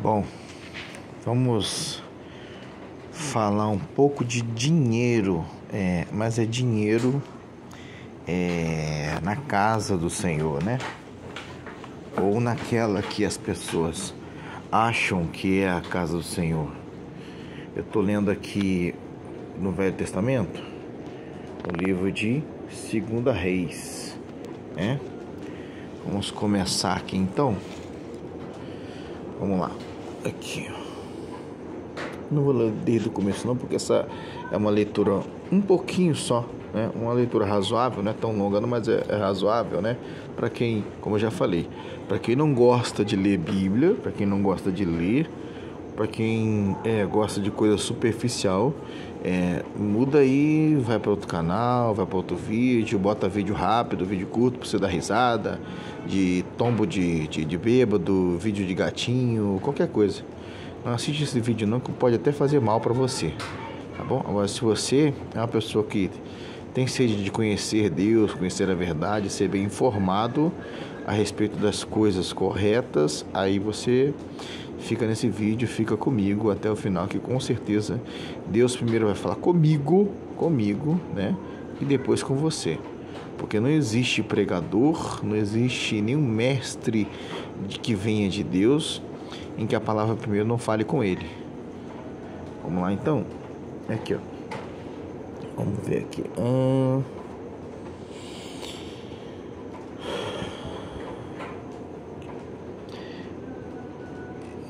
Bom, vamos falar um pouco de dinheiro, mas é dinheiro na casa do Senhor, né? Ou naquela que as pessoas acham que é a casa do Senhor. Eu estou lendo aqui no Velho Testamento, o livro de 2 Reis, né? Vamos começar aqui então. Vamos lá. Aqui. Não vou ler desde o começo não, porque essa é uma leitura um pouquinho só, né? Uma leitura razoável, não é tão longa não, mas é razoável, né? Para quem, como eu já falei, para quem não gosta de ler Bíblia, para quem não gosta de ler, para quem gosta de coisa superficial, muda aí, vai para outro canal, vai para outro vídeo, bota vídeo rápido, vídeo curto para você dar risada, de tombo de bêbado, vídeo de gatinho, qualquer coisa. Não assiste esse vídeo não, que pode até fazer mal para você, tá bom? Agora, se você é uma pessoa que tem sede de conhecer Deus, conhecer a verdade, ser bem informado a respeito das coisas corretas, aí você fica nesse vídeo, fica comigo até o final, que com certeza Deus primeiro vai falar comigo, né? E depois com você. Porque não existe pregador, não existe nenhum mestre que venha de Deus em que a palavra primeiro não fale com ele. Vamos lá então. Aqui, ó. Vamos ver aqui.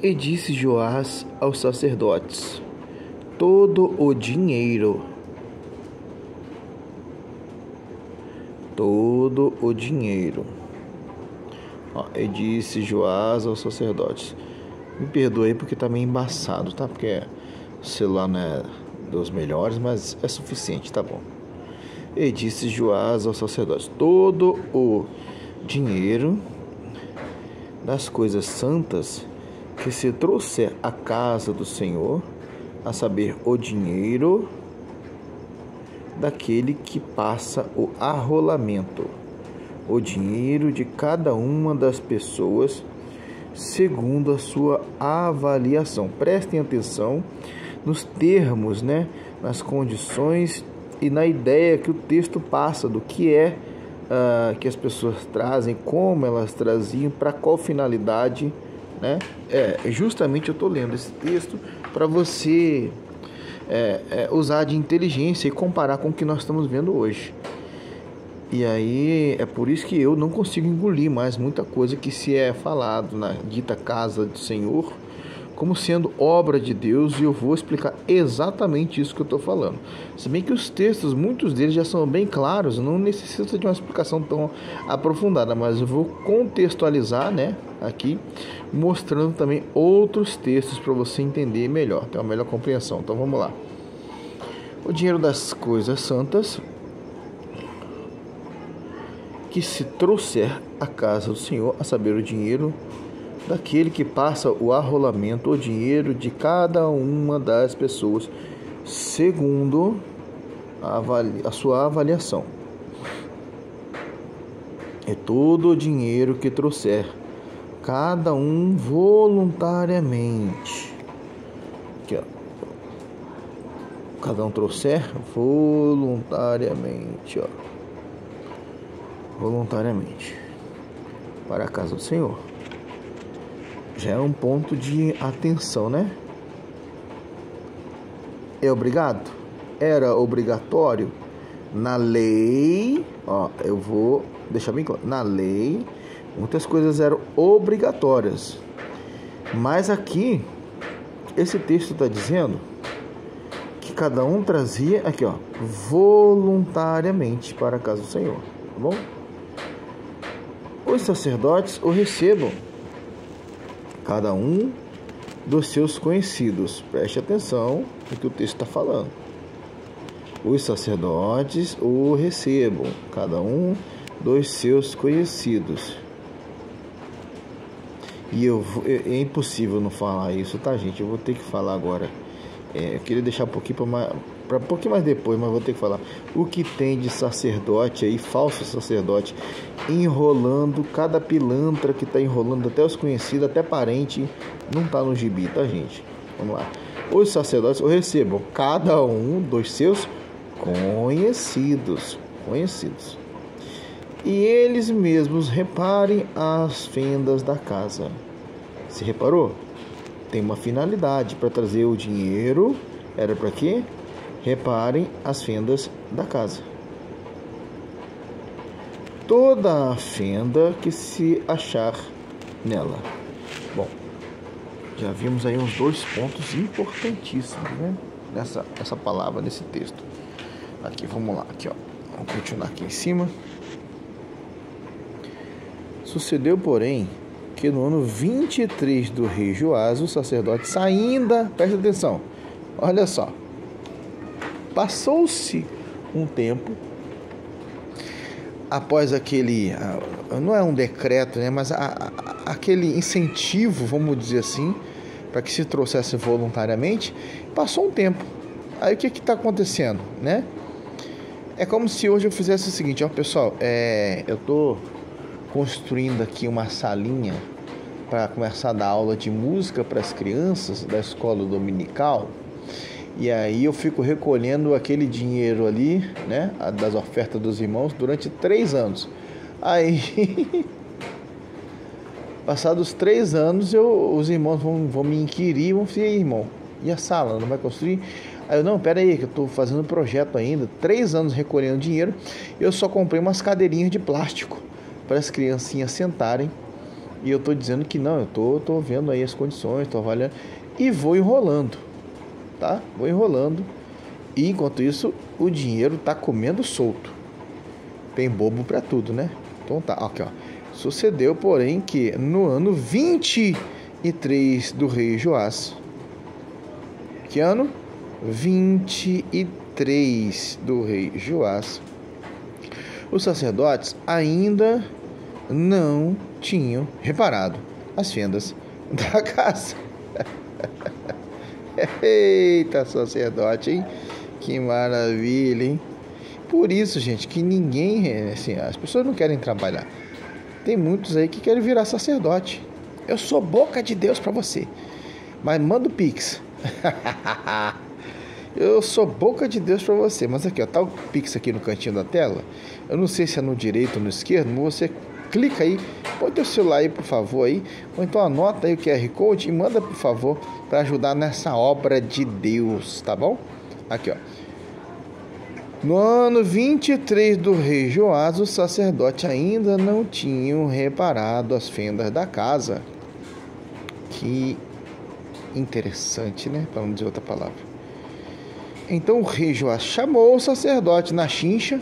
E disse Joás aos sacerdotes: todo o dinheiro, e disse Joás aos sacerdotes. Me perdoe porque tá meio embaçado, tá? Porque o celular não é dos melhores, mas é suficiente, tá bom. E disse Joás aos sacerdotes: todo o dinheiro das coisas santas que se trouxer à casa do Senhor, a saber, o dinheiro daquele que passa o arrolamento, o dinheiro de cada uma das pessoas, segundo a sua avaliação. Prestem atenção nos termos, né? Nas condições e na ideia que o texto passa do que que as pessoas trazem, como elas traziam, para qual finalidade, né? Justamente eu estou lendo esse texto para você usar de inteligência e comparar com o que nós estamos vendo hoje. E aí é por isso que eu não consigo engolir mais muita coisa que se é falado na dita casa do Senhor como sendo obra de Deus, e eu vou explicar exatamente isso que eu estou falando. Se bem que os textos, muitos deles já são bem claros, não necessita de uma explicação tão aprofundada, mas eu vou contextualizar, né, aqui, mostrando também outros textos para você entender melhor, ter uma melhor compreensão. Então vamos lá. O dinheiro das coisas santas que se trouxer à casa do Senhor, a saber, o dinheiro daquele que passa o arrolamento, o dinheiro de cada uma das pessoas, segundo a sua avaliação. É todo o dinheiro que trouxer, cada um voluntariamente. Aqui, ó. Cada um trouxer voluntariamente, ó. Voluntariamente para a casa do Senhor. Já é um ponto de atenção, né? É obrigado? Era obrigatório? Na lei, ó, eu vou deixar bem claro. Na lei, muitas coisas eram obrigatórias. Mas aqui, esse texto está dizendo que cada um trazia, aqui, ó, voluntariamente para a casa do Senhor. Tá bom? Os sacerdotes o recebam, cada um dos seus conhecidos. Preste atenção no que o texto está falando. Os sacerdotes o recebam, cada um dos seus conhecidos. E é impossível não falar isso, tá, gente? Eu vou ter que falar agora. Eu queria deixar um pouquinho para um pouquinho mais depois, mas vou ter que falar. O que tem de sacerdote aí, falso sacerdote, enrolando cada pilantra que está enrolando, até os conhecidos, até parente, não está no gibi, tá, gente? Vamos lá. Os sacerdotes recebam cada um dos seus conhecidos. E eles mesmos reparem as fendas da casa. Se reparou? Tem uma finalidade para trazer o dinheiro. Era para quê? Reparem as fendas da casa. Toda a fenda que se achar nela. Bom, já vimos aí uns 2 pontos importantíssimos, né? Nessa palavra, nesse texto. Aqui, vamos lá. Aqui, ó. Vamos continuar aqui em cima. Sucedeu, porém, que no ano 23 do rei Joás, o sacerdote ainda, presta atenção, olha só, passou-se um tempo, após aquele, não é um decreto, né, mas aquele incentivo, vamos dizer assim, para que se trouxesse voluntariamente, passou um tempo. Aí o que está acontecendo, né? É como se hoje eu fizesse o seguinte, ó, pessoal, eu estou construindo aqui uma salinha para começar a dar aula de música para as crianças da escola dominical, e aí eu fico recolhendo aquele dinheiro ali, né, das ofertas dos irmãos durante 3 anos. Aí, passados 3 anos, os irmãos vão me inquirir, vão dizer, irmão, e a sala, não vai construir? Aí eu, não, pera aí, que eu estou fazendo um projeto ainda, 3 anos recolhendo dinheiro, eu só comprei umas cadeirinhas de plástico para as criancinhas sentarem, e eu estou dizendo que não, eu estou vendo aí as condições, estou avaliando, e vou enrolando, tá? Vou enrolando, e enquanto isso, o dinheiro está comendo solto. Tem bobo para tudo, né? Então tá, aqui ó. Sucedeu, porém, que no ano 23 do rei Joás, que ano? 23 do rei Joás, os sacerdotes ainda não tinham reparado as fendas da casa. Eita, sacerdote, hein? Que maravilha, hein? Por isso, gente, que ninguém, assim, as pessoas não querem trabalhar. Tem muitos aí que querem virar sacerdote. Eu sou boca de Deus para você, mas manda o Pix. Eu sou boca de Deus para você, mas aqui, ó, tá o Pix aqui no cantinho da tela. Eu não sei se é no direito ou no esquerdo, mas você clica aí, põe teu celular aí, por favor, aí, ou então anota aí o QR Code e manda, por favor, para ajudar nessa obra de Deus, tá bom? Aqui, ó. No ano 23 do rei Joás, os sacerdotes ainda não tinham reparado as fendas da casa. Que interessante, né? Para não dizer outra palavra. Então o rei Joás chamou o sacerdote na chincha.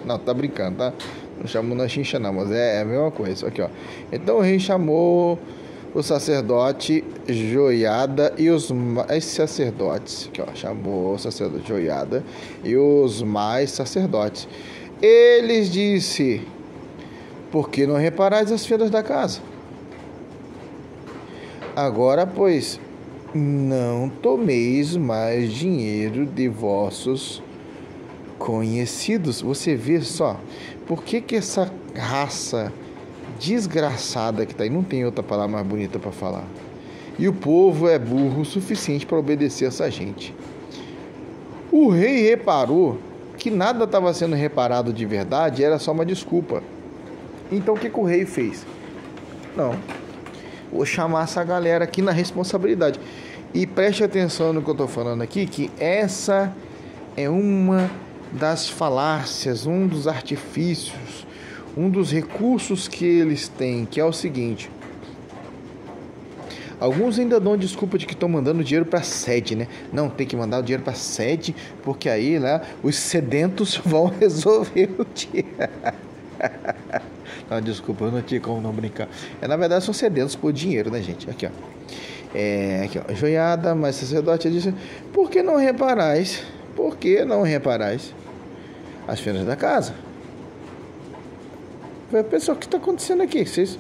Não, tá brincando, tá? Não chamou na chincha não, mas é a mesma coisa. Aqui, ó. Então o rei chamou o sacerdote Joiada e os mais sacerdotes. Aqui, ó. Chamou o sacerdote Joiada e os mais sacerdotes. Eles disse: por que não reparais as fendas da casa? Agora, pois, não tomeis mais dinheiro de vossos conhecidos. Você vê só, por que essa raça desgraçada que está aí, não tem outra palavra mais bonita para falar, e o povo é burro o suficiente para obedecer essa gente. O rei reparou que nada estava sendo reparado de verdade, era só uma desculpa. Então o que o rei fez? Não, vou chamar essa galera aqui na responsabilidade. E preste atenção no que eu estou falando aqui, que essa é uma das falácias, um dos artifícios, um dos recursos que eles têm, que é o seguinte: alguns ainda dão desculpa de que estão mandando dinheiro para a sede, né? Não, tem que mandar o dinheiro para a sede, porque aí lá os sedentos vão resolver o dia. Não, desculpa, eu não tinha como não brincar. Na verdade são sedentos por dinheiro, né, gente? Aqui, ó. Aqui, ó. Joiada, mas sacerdote disse: por que não reparais? Por que não reparais as fendas da casa? Pessoal, o que está acontecendo aqui? Vocês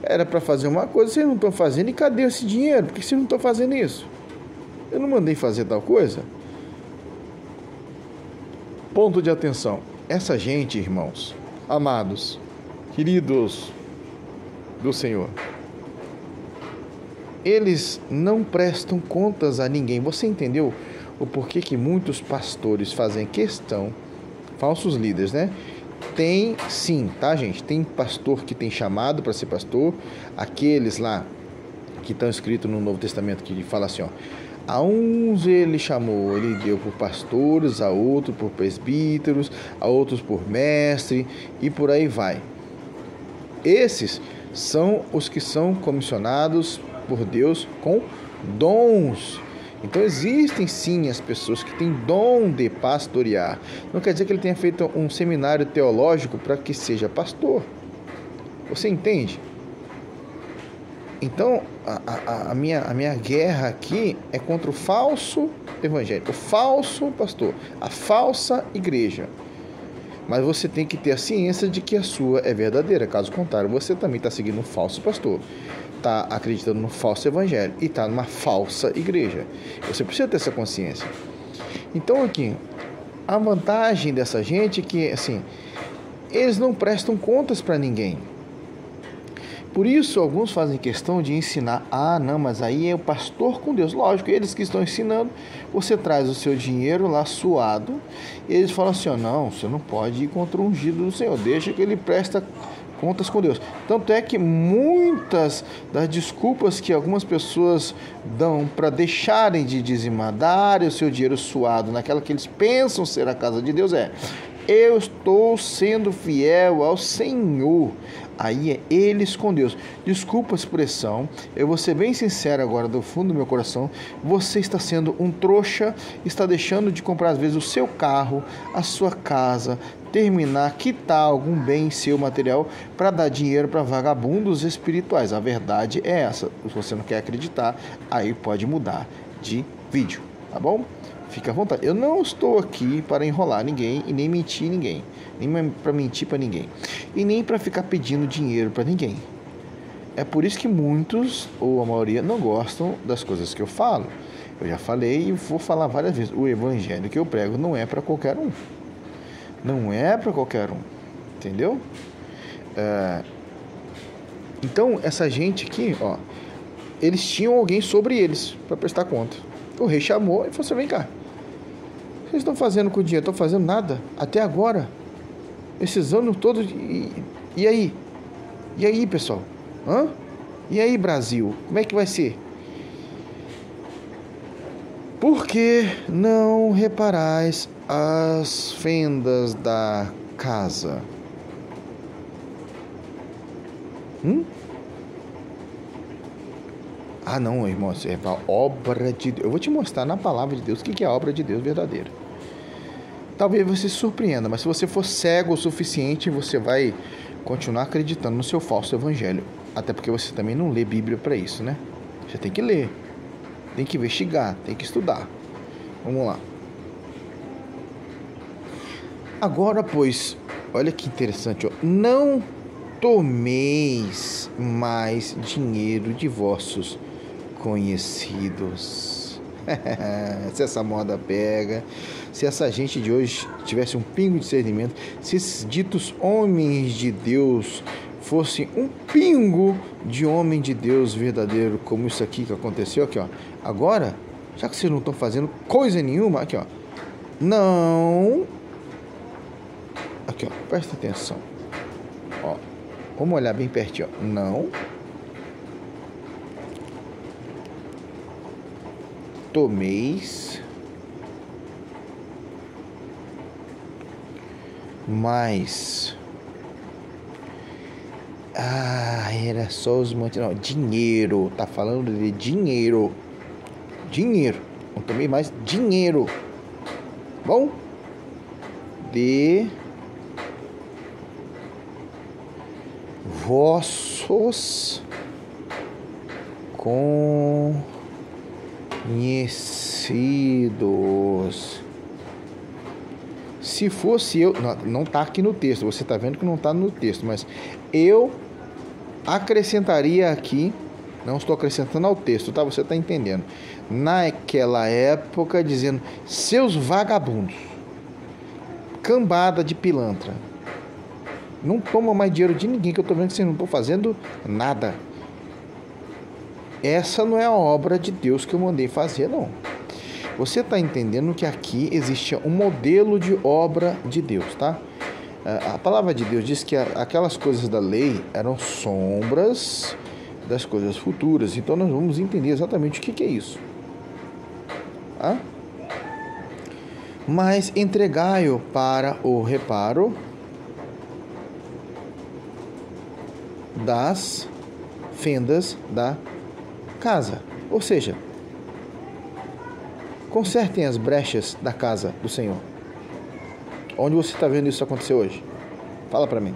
era para fazer uma coisa, vocês não estão fazendo, e cadê esse dinheiro? Por que vocês não estão fazendo isso? Eu não mandei fazer tal coisa? Ponto de atenção. Essa gente, irmãos, amados, queridos do Senhor, eles não prestam contas a ninguém. Você entendeu o porquê que muitos pastores fazem questão, falsos líderes, né? Tem sim, tá, gente? Tem pastor que tem chamado para ser pastor, aqueles lá que estão escritos no Novo Testamento que fala assim, ó: a uns ele chamou, ele deu por pastores, a outros por presbíteros, a outros por mestre, e por aí vai. Esses são os que são comissionados por Deus com dons. Então existem sim as pessoas que têm dom de pastorear. Não quer dizer que ele tenha feito um seminário teológico para que seja pastor. Você entende? Então a minha guerra aqui é contra o falso evangelho, o falso pastor, a falsa igreja. Mas você tem que ter a ciência de que a sua é verdadeira. Caso contrário, você também está seguindo um falso pastor, está acreditando no falso evangelho e está numa falsa igreja. Você precisa ter essa consciência. Então aqui, a vantagem dessa gente é que, assim, eles não prestam contas para ninguém. Por isso, alguns fazem questão de ensinar. Ah, não, mas aí é o pastor com Deus. Lógico, eles que estão ensinando, você traz o seu dinheiro lá suado, e eles falam assim, ó, não, você não pode ir contra o ungido do Senhor, deixa que ele presta contas com Deus. Tanto é que muitas das desculpas que algumas pessoas dão para deixarem de dizimar, darem o seu dinheiro suado naquela que eles pensam ser a casa de Deus eu estou sendo fiel ao Senhor. Aí é eles com Deus. Desculpa a expressão, eu vou ser bem sincero agora do fundo do meu coração. Você está sendo um trouxa, está deixando de comprar às vezes o seu carro, a sua casa, terminar, quitar algum bem seu material para dar dinheiro para vagabundos espirituais. A verdade é essa. Se você não quer acreditar, aí pode mudar de vídeo, tá bom? Fica à vontade. Eu não estou aqui para enrolar ninguém e nem mentir ninguém, nem para mentir para ninguém e nem para ficar pedindo dinheiro para ninguém. É por isso que muitos, ou a maioria, não gostam das coisas que eu falo. Eu já falei e vou falar várias vezes. O evangelho que eu prego não é para qualquer um. Não é para qualquer um. Entendeu? Então, essa gente aqui, ó, eles tinham alguém sobre eles para prestar conta. O rei chamou e falou assim, vem cá. Vocês estão fazendo com o dinheiro? Estão fazendo nada até agora. Esses anos todos. E aí? E aí, pessoal? Hã? E aí, Brasil? Como é que vai ser? Por que não reparais as fendas da casa? Ah, não, irmão, é a obra de Deus. Eu vou te mostrar na palavra de Deus o que é a obra de Deus verdadeira. Talvez você se surpreenda, mas se você for cego o suficiente, você vai continuar acreditando no seu falso evangelho. Até porque você também não lê Bíblia para isso, né? Você tem que ler, tem que investigar, tem que estudar. Vamos lá. Agora, pois, olha que interessante, ó. Não tomeis mais dinheiro de vossos conhecidos. Se essa moda pega, se essa gente de hoje tivesse um pingo de discernimento, se esses ditos homens de Deus fossem um pingo de homem de Deus verdadeiro, como isso aqui que aconteceu aqui, ó. Agora, já que vocês não estão fazendo coisa nenhuma, aqui, ó. Não. Aqui, ó, presta atenção. Ó, vamos olhar bem pertinho, ó. Não tomeis mais. Era só os montes. Não, dinheiro. Tá falando de dinheiro. Dinheiro. Não tomei mais dinheiro. Bom? De vossos conhecidos. Se fosse eu, não está aqui no texto, você está vendo que não está no texto, mas eu acrescentaria aqui, não estou acrescentando ao texto, tá? Você está entendendo? Naquela época, dizendo, seus vagabundos. cambada de pilantra. Não toma mais dinheiro de ninguém, que eu tô vendo que vocês não estão fazendo nada. Essa não é a obra de Deus que eu mandei fazer, não. Você está entendendo que aqui existe um modelo de obra de Deus, tá? A palavra de Deus diz que aquelas coisas da lei eram sombras das coisas futuras. Então nós vamos entender exatamente o que é isso. Tá? Mas entregai-o para o reparo das fendas da casa. Ou seja, consertem as brechas da casa do Senhor. Onde você está vendo isso acontecer hoje? Fala para mim.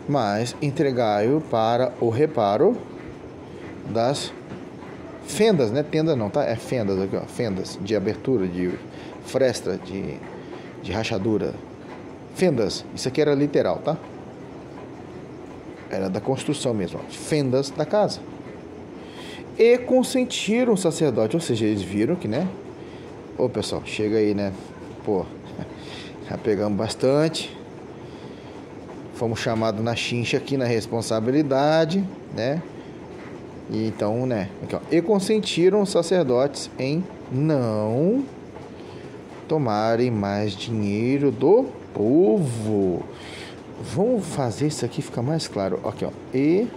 Mas entregai-o para o reparo das fendas, né? Tenda não, tá? É fendas aqui, ó. Fendas de abertura, de fresta, de rachadura. Fendas. Isso aqui era literal, tá? Era da construção mesmo, ó. Fendas da casa. E consentiram o sacerdote, ou seja, eles viram que, né? Ô pessoal, chega aí, né? Pô, já pegamos bastante. Fomos chamados na chincha aqui, na responsabilidade, né? E então, né? Aqui, ó. E consentiram os sacerdotes em não tomarem mais dinheiro do povo. Vamos fazer isso aqui ficar mais claro. Aqui, ó. E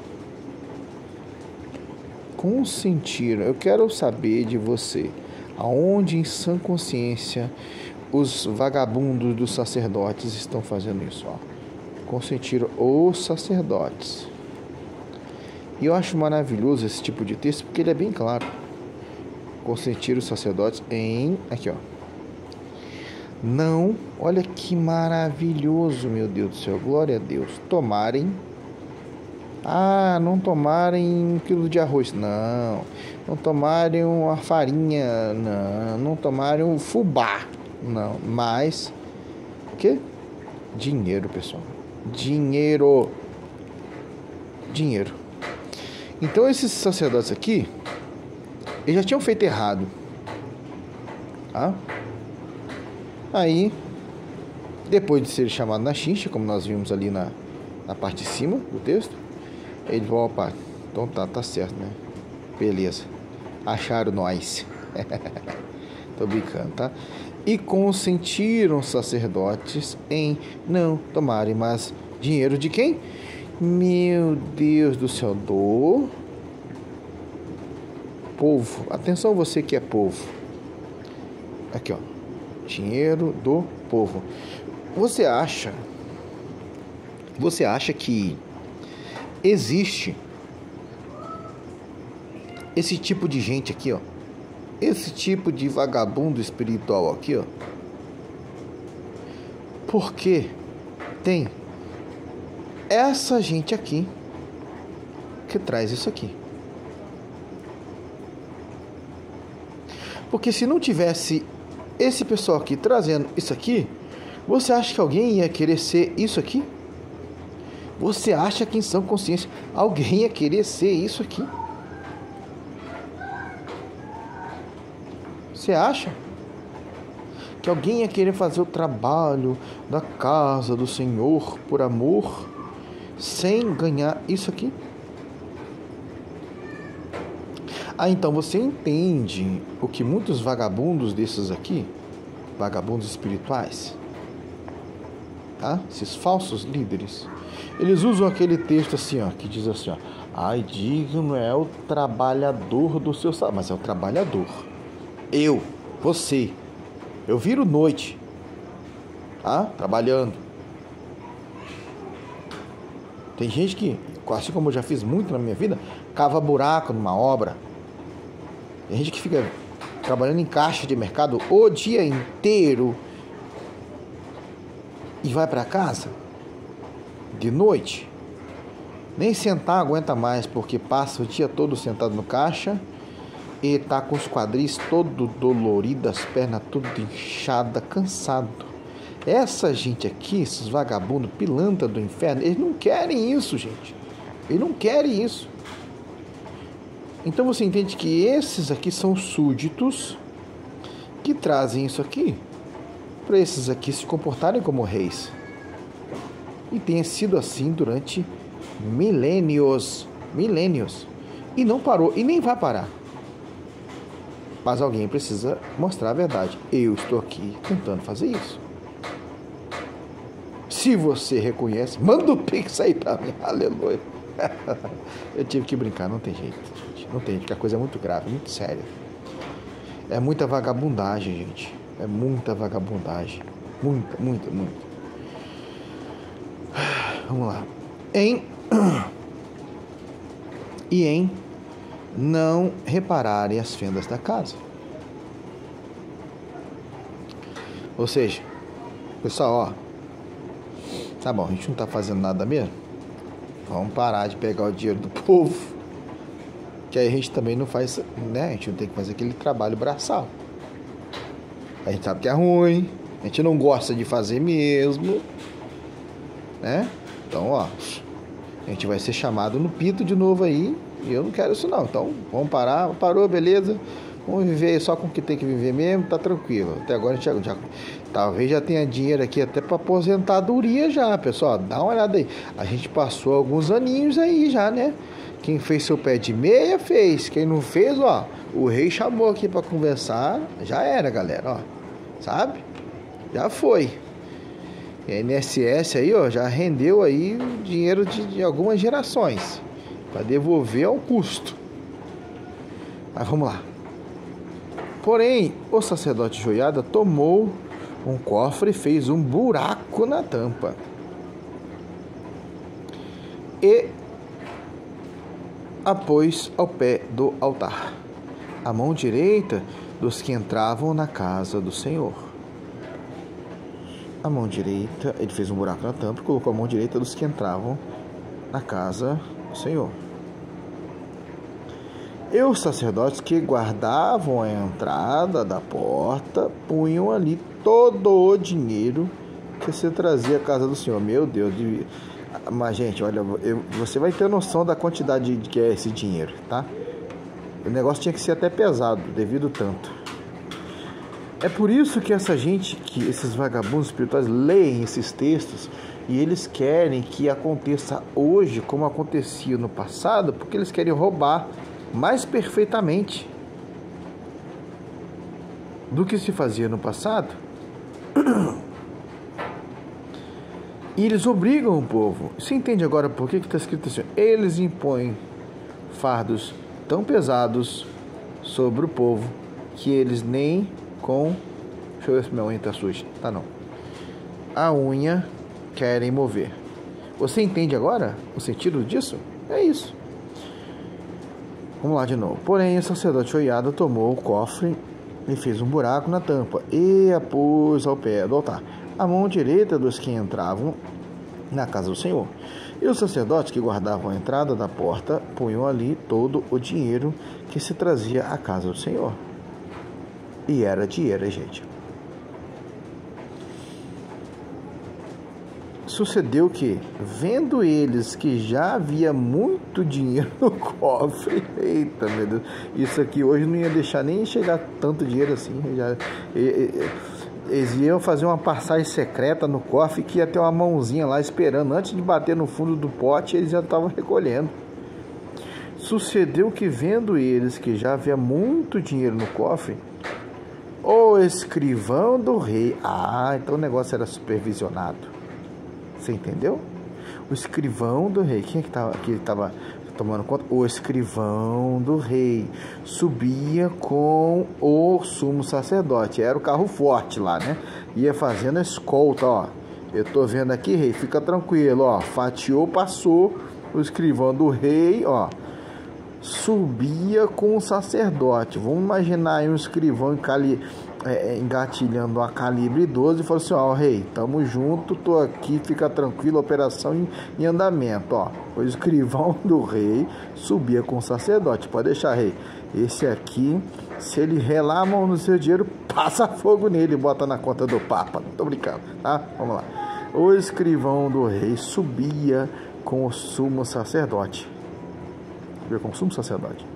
consentiram. Eu quero saber de você, aonde em sã consciência os vagabundos dos sacerdotes estão fazendo isso, ó. Consentiram os sacerdotes. E eu acho maravilhoso esse tipo de texto, porque ele é bem claro. Consentiram os sacerdotes em... Aqui, ó. Não, olha que maravilhoso, meu Deus do céu, glória a Deus. Tomarem... não tomarem 1 quilo de arroz, não tomarem uma farinha, não tomarem um fubá, não, mas o quê? Dinheiro, pessoal, dinheiro. Então esses sacerdotes aqui, eles já tinham feito errado, tá? Aí, depois de ser chamado na chincha, como nós vimos ali na parte de cima do texto, ele falou: opa, então tá certo, né? Beleza. Acharam nós. Tô brincando, tá? E consentiram os sacerdotes em não tomarem mais dinheiro de quem? Meu Deus do céu, do povo. Atenção, você que é povo. Aqui, ó. Dinheiro do povo. Você acha que existe esse tipo de gente aqui, ó, esse tipo de vagabundo espiritual aqui, ó, porque tem essa gente aqui que traz isso aqui? Porque se não tivesse esse pessoal aqui trazendo isso aqui, você acha que alguém ia querer ser isso aqui? Você acha que em sã consciência alguém ia querer ser isso aqui? Você acha que alguém ia querer fazer o trabalho da casa do Senhor por amor, sem ganhar isso aqui? Então você entende o que muitos vagabundos desses aqui, vagabundos espirituais, tá? Esses falsos líderes, eles usam aquele texto assim, ó, que diz assim, ó: ai, digno é o trabalhador do seu salário. Mas é o trabalhador. Você, eu viro noite, tá? Trabalhando. Tem gente que, assim como eu já fiz muito na minha vida, cava buraco numa obra. Tem gente que fica trabalhando em caixa de mercado o dia inteiro e vai para casa de noite, nem sentar aguenta mais, porque passa o dia todo sentado no caixa e tá com os quadris todo dolorido, as pernas tudo inchada, cansado. Essa gente aqui, esses vagabundos, pilantra do inferno, eles não querem isso, gente. Eles não querem isso. Então você entende que esses aqui são súditos que trazem isso aqui para esses aqui se comportarem como reis. E tenha sido assim durante milênios. E não parou e nem vai parar. Mas alguém precisa mostrar a verdade. Eu estou aqui tentando fazer isso. Se você reconhece, manda o pix aí para mim. Aleluia. Eu tive que brincar, não tem jeito, gente. Não tem jeito, porque a coisa é muito grave, muito séria. É muita vagabundagem, gente. É muita vagabundagem. Muita. Vamos lá. Em não repararem as fendas da casa. Ou seja, pessoal, tá bom, a gente não tá fazendo nada mesmo. Vamos parar de pegar o dinheiro do povo, que aí a gente também não faz, né? A gente não tem que fazer aquele trabalho braçal. A gente sabe que é ruim, a gente não gosta de fazer mesmo, né? Então, a gente vai ser chamado no pito de novo aí, e eu não quero isso não. Então, vamos parar, parou, beleza? Vamos viver só com o que tem que viver mesmo, tá tranquilo. Até agora a gente já talvez já tenha dinheiro aqui até para aposentadoria já, pessoal. Dá uma olhada aí. A gente passou alguns aninhos aí já, né? Quem fez seu pé de meia fez. Quem não fez, o rei chamou aqui para conversar. Já era, galera, sabe? Já foi. E a INSS aí, já rendeu aí dinheiro de algumas gerações para devolver ao custo. Mas vamos lá. Porém, o sacerdote Joiada tomou um cofre e fez um buraco na tampa. E a pôs ao pé do altar, a mão direita dos que entravam na casa do Senhor. A mão direita, ele fez um buraco na tampa e colocou a mão direita dos que entravam na casa do Senhor. E os sacerdotes que guardavam a entrada da porta punham ali todo o dinheiro que se trazia à casa do Senhor. Meu Deus, mas gente, olha, você vai ter noção da quantidade que é esse dinheiro, tá? O negócio tinha que ser até pesado, devido tanto. É por isso que essa gente, que esses vagabundos espirituais leem esses textos e eles querem que aconteça hoje como acontecia no passado, porque eles querem roubar mais perfeitamente do que se fazia no passado. E eles obrigam o povo. Você entende agora por que está escrito assim? Eles impõem fardos tão pesados sobre o povo que eles nem com... Deixa eu ver se minha unha está suja. Tá não. A unha querem mover. Você entende agora o sentido disso? É isso. Vamos lá de novo. Porém, o sacerdote Joiada tomou o cofre e fez um buraco na tampa e a pôs ao pé do altar, a mão direita dos que entravam na casa do Senhor. E os sacerdotes que guardavam a entrada da porta punham ali todo o dinheiro que se trazia à casa do Senhor. E era dinheiro, gente. Sucedeu que, vendo eles que já havia muito dinheiro no cofre, eita, meu Deus, isso aqui hoje não ia deixar nem chegar tanto dinheiro assim. Eles iam fazer uma passagem secreta no cofre que ia ter uma mãozinha lá esperando. Antes de bater no fundo do pote, eles já estavam recolhendo. Sucedeu que, vendo eles que já havia muito dinheiro no cofre, o escrivão do rei... então o negócio era supervisionado. Você entendeu? O escrivão do rei. Quem é que estava tomando conta? O escrivão do rei subia com o sumo sacerdote. Era o carro forte lá, né? Ia fazendo a escolta, Eu tô vendo aqui, rei, fica tranquilo, Fatiou, passou. O escrivão do rei, subia com o sacerdote. Vamos imaginar aí um escrivão engatilhando a calibre 12 e falou assim, rei, tamo junto, tô aqui, fica tranquilo, operação em andamento, O escrivão do rei subia com o sacerdote. Pode deixar, rei, esse aqui, se ele relar a mão no seu dinheiro, passa fogo nele e bota na conta do papa. Não tô brincando, tá? Vamos lá. O escrivão do rei subia com o sumo sacerdote. Com o sumo sacerdote.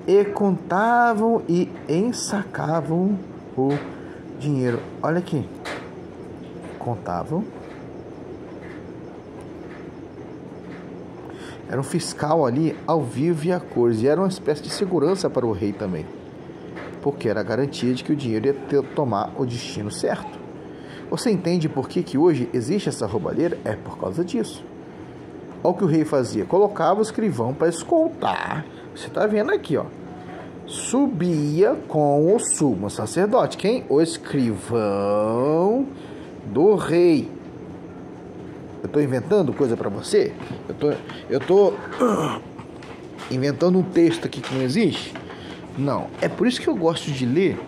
E contavam e ensacavam o dinheiro. Olha aqui. Contavam. Era um fiscal ali ao vivo e a cores. E era uma espécie de segurança para o rei também. Porque era a garantia de que o dinheiro ia tomar o destino certo. Você entende por que hoje existe essa roubalheira? É por causa disso. Olha o que o rei fazia. Colocava o escrivão para escoltar. Você está vendo aqui, ó. Subia com o sumo sacerdote. Quem? O escrivão do rei. Eu estou inventando coisa para você? Eu tô inventando um texto aqui que não existe? Não. É por isso que eu gosto de ler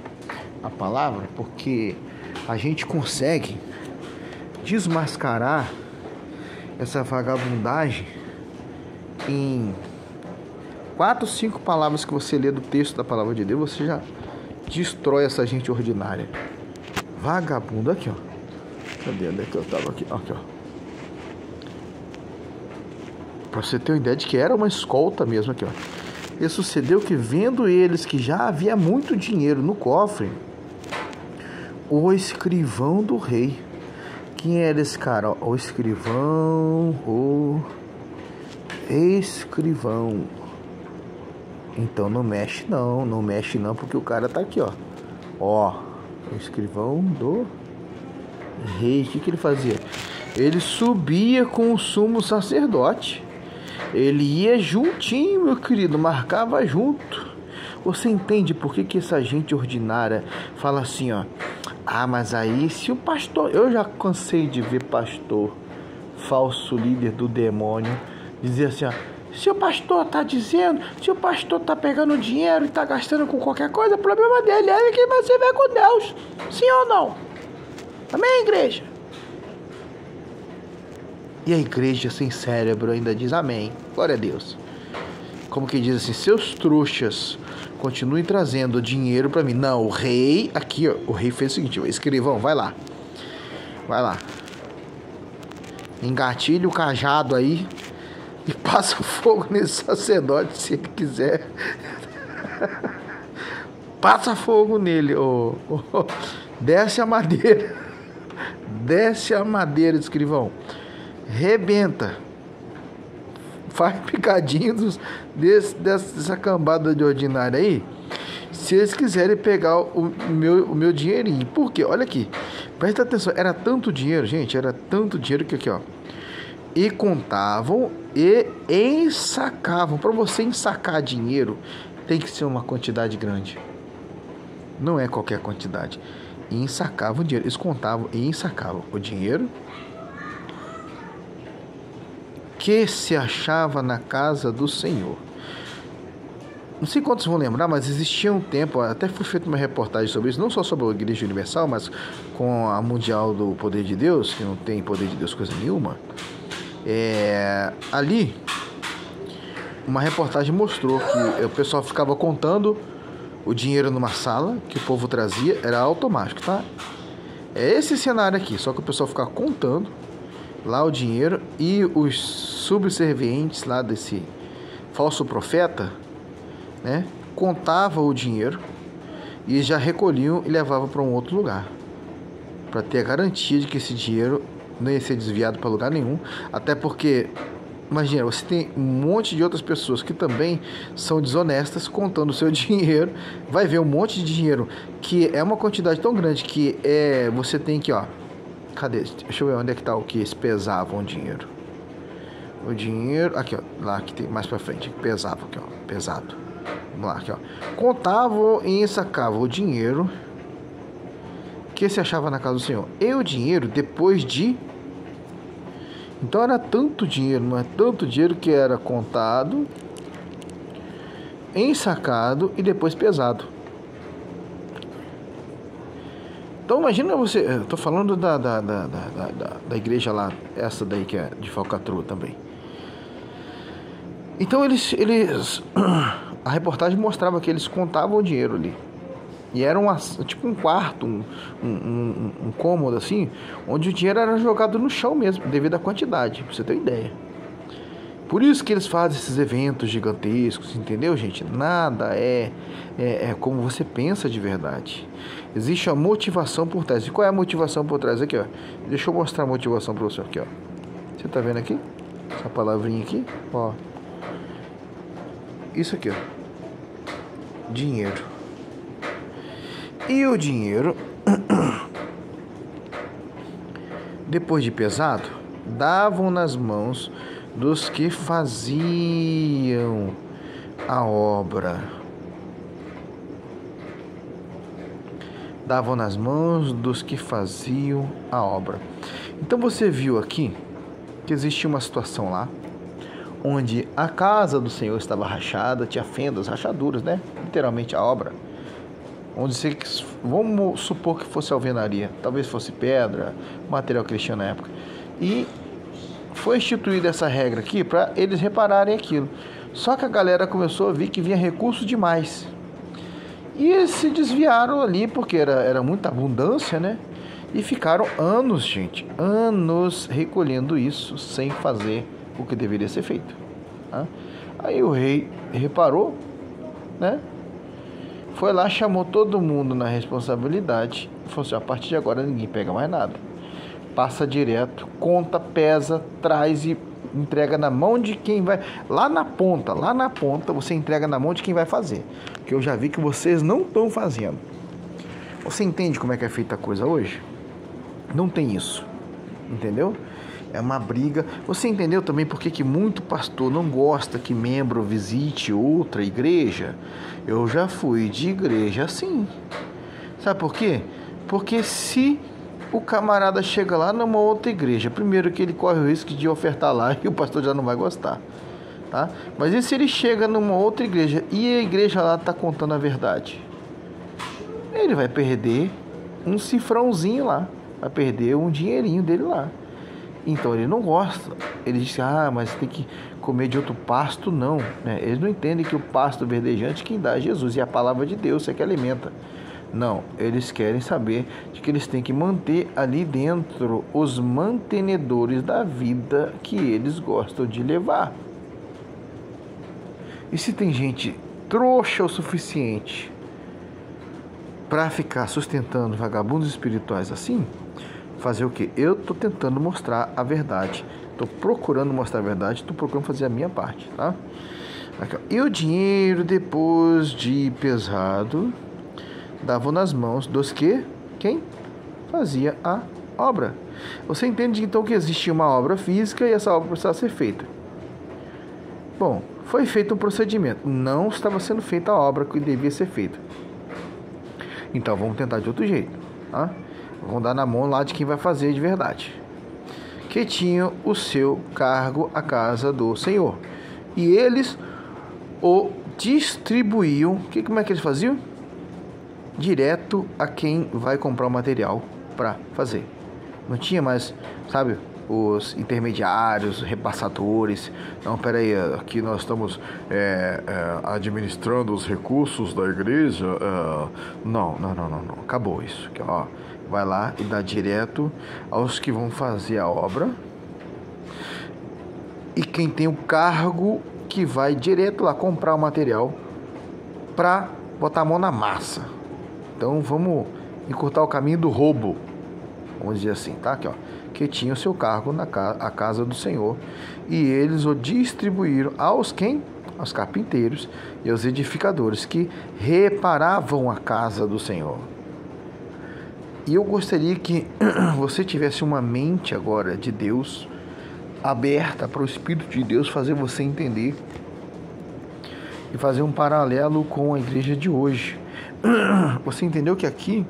a palavra, porque a gente consegue desmascarar essa vagabundagem em 4, 5 palavras que você lê do texto da palavra de Deus. Você já destrói essa gente ordinária. Vagabundo, aqui, ó. Cadê? Onde é que eu tava aqui? Aqui, ó. Pra você ter uma ideia de que era uma escolta mesmo, aqui, ó. E sucedeu que, vendo eles que já havia muito dinheiro no cofre, o escrivão do rei. Quem era esse cara? O escrivão. Então não mexe não, porque o cara tá aqui, ó. Ó, o escrivão do rei. O que ele fazia? Ele subia com o sumo sacerdote. Ele ia juntinho, meu querido, marcava junto. Você entende por que essa gente ordinária fala assim, ó? Ah, mas aí se o pastor... Eu já cansei de ver pastor, falso líder do demônio, dizer assim, ó: se o pastor tá dizendo, se o pastor tá pegando dinheiro e tá gastando com qualquer coisa, o problema dele é que você vai com Deus. Sim ou não? Amém, igreja? E a igreja sem cérebro ainda diz amém. Glória a Deus. Como que diz assim: seus trouxas, continuem trazendo dinheiro para mim. Não, o rei, aqui, ó, o rei fez o seguinte: escrivão, vai lá. Engatilha o cajado aí e passa fogo nesse sacerdote, se ele quiser. Passa fogo nele. Desce a madeira. Desce a madeira, escrivão. Rebenta. Faz picadinho dessa cambada de ordinária aí, se eles quiserem pegar o meu dinheirinho. Por quê? Olha aqui, presta atenção, era tanto dinheiro, gente, era tanto dinheiro que aqui, ó, e contavam e ensacavam. Para você ensacar dinheiro, tem que ser uma quantidade grande, não é qualquer quantidade. E ensacavam o dinheiro, eles contavam e ensacavam o dinheiro que se achava na casa do Senhor. Não sei quantos vão lembrar, mas existia um tempo, até foi feita uma reportagem sobre isso, não só sobre a Igreja Universal, mas com a Mundial do Poder de Deus, que não tem poder de Deus coisa nenhuma. Ali, uma reportagem mostrou que o pessoal ficava contando o dinheiro numa sala, que o povo trazia, era automático, tá? É esse cenário aqui, só que o pessoal ficava contando lá o dinheiro, e os subservientes lá desse falso profeta, né, contavam o dinheiro e já recolhiam e levavam para um outro lugar, para ter a garantia de que esse dinheiro não ia ser desviado para lugar nenhum. Até porque, imagina, você tem um monte de outras pessoas que também são desonestas contando o seu dinheiro. Vai ver um monte de dinheiro que é uma quantidade tão grande que você tem que, ó, cadê? Deixa eu ver onde é que tá o que eles pesavam o dinheiro. O dinheiro, aqui, ó, lá que tem mais pra frente, pesava aqui, ó, pesado. Vamos lá, aqui, ó. Contavam e ensacavam o dinheiro que se achava na casa do Senhor. E o dinheiro depois de... Então era tanto dinheiro, não é tanto dinheiro, que era contado, ensacado e depois pesado. Então imagina você, eu tô falando da igreja lá, essa daí que é de falcatrua também. Então eles a reportagem mostrava que eles contavam o dinheiro ali. E era tipo um quarto, um cômodo assim, onde o dinheiro era jogado no chão mesmo, devido à quantidade, pra você ter uma ideia. Por isso que eles fazem esses eventos gigantescos, entendeu, gente? Nada é como você pensa de verdade. Existe a motivação por trás. E qual é a motivação por trás? Aqui, ó. Deixa eu mostrar a motivação para você aqui, ó. Você tá vendo aqui? Essa palavrinha aqui, ó. Isso aqui, ó. Dinheiro. E o dinheiro, depois de pesado, davam nas mãos dos que faziam a obra. Davam nas mãos dos que faziam a obra. Então você viu aqui que existia uma situação lá, onde a casa do Senhor estava rachada, tinha fendas, rachaduras, né? Literalmente a obra. Onde você, vamos supor que fosse alvenaria, talvez fosse pedra, material que eles tinham na época. E foi instituída essa regra aqui para eles repararem aquilo. Só que a galera começou a ver que vinha recurso demais. E eles se desviaram ali, porque era muita abundância, né? E ficaram anos, gente, anos recolhendo isso sem fazer o que deveria ser feito. Tá? Aí o rei reparou, né? Foi lá, chamou todo mundo na responsabilidade e falou assim: a partir de agora ninguém pega mais nada. Passa direto, conta, pesa, traz e entrega na mão de quem vai. Lá na ponta, você entrega na mão de quem vai fazer. Porque eu já vi que vocês não estão fazendo. Você entende como é que é feita a coisa hoje? Não tem isso, entendeu? É uma briga. Você entendeu também por que muito pastor não gosta que membro visite outra igreja? Eu já fui de igreja assim. Sabe por quê? Porque se o camarada chega lá numa outra igreja, primeiro que ele corre o risco de ofertar lá e o pastor já não vai gostar, tá? Mas e se ele chega numa outra igreja e a igreja lá está contando a verdade? Ele vai perder um cifrãozinho lá, vai perder um dinheirinho dele lá. Então ele não gosta. Ele diz: mas tem que comer de outro pasto. Não, né? Eles não entendem que o pasto verdejante quem dá é Jesus, e a palavra de Deus é que alimenta. Não, eles querem saber de que eles têm que manter ali dentro os mantenedores da vida que eles gostam de levar. E se tem gente trouxa o suficiente para ficar sustentando vagabundos espirituais assim, fazer o quê? Eu estou tentando mostrar a verdade. Estou procurando mostrar a verdade. Estou procurando fazer a minha parte, tá? Aqui, ó. E o dinheiro, depois de pesado, davam nas mãos dos que? Quem? Fazia a obra. Você entende então que existia uma obra física e essa obra precisava ser feita. Bom, foi feito um procedimento. Não estava sendo feita a obra que devia ser feita. Então vamos tentar de outro jeito, tá? Vão dar na mão lá de quem vai fazer de verdade. Que tinha o seu cargo a casa do Senhor. E eles o distribuíam. Como é que eles faziam? Direto a quem vai comprar o material para fazer. Não tinha mais, sabe, os intermediários, repassadores. Não, peraí, aqui nós estamos administrando os recursos da igreja. Não. Acabou isso. Aqui, ó. Vai lá e dá direto aos que vão fazer a obra. E quem tem o cargo que vai direto lá comprar o material para botar a mão na massa. Então vamos encurtar o caminho do roubo. Vamos dizer assim, tá? Aqui, ó. Que tinha o seu cargo a casa do Senhor. E eles o distribuíram aos quem? Aos carpinteiros e aos edificadores que reparavam a casa do Senhor. E eu gostaria que você tivesse uma mente agora de Deus aberta para o Espírito de Deus fazer você entender e fazer um paralelo com a igreja de hoje. Você entendeu que aqui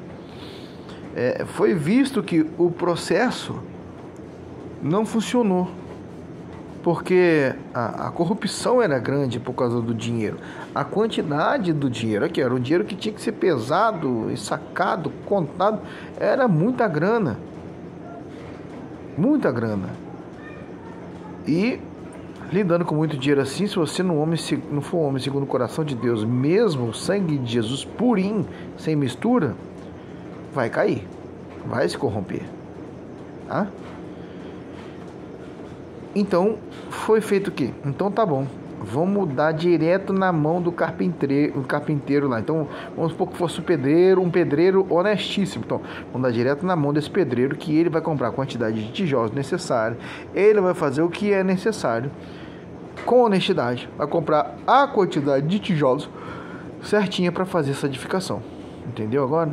foi visto que o processo não funcionou, porque a corrupção era grande por causa do dinheiro. A quantidade do dinheiro, aqui era o dinheiro que tinha que ser pesado, sacado, contado, era muita grana. Muita grana. E lidando com muito dinheiro assim, se você não for um homem segundo o coração de Deus, mesmo o sangue de Jesus purinho, sem mistura, vai cair, vai se corromper. Tá? Então, foi feito o quê? Então tá bom, vamos dar direto na mão do carpinteiro lá. Então, vamos supor que fosse um pedreiro honestíssimo. Então, vamos dar direto na mão desse pedreiro, que ele vai comprar a quantidade de tijolos necessária. Ele vai fazer o que é necessário com honestidade, vai comprar a quantidade de tijolos certinha para fazer essa edificação. Entendeu agora?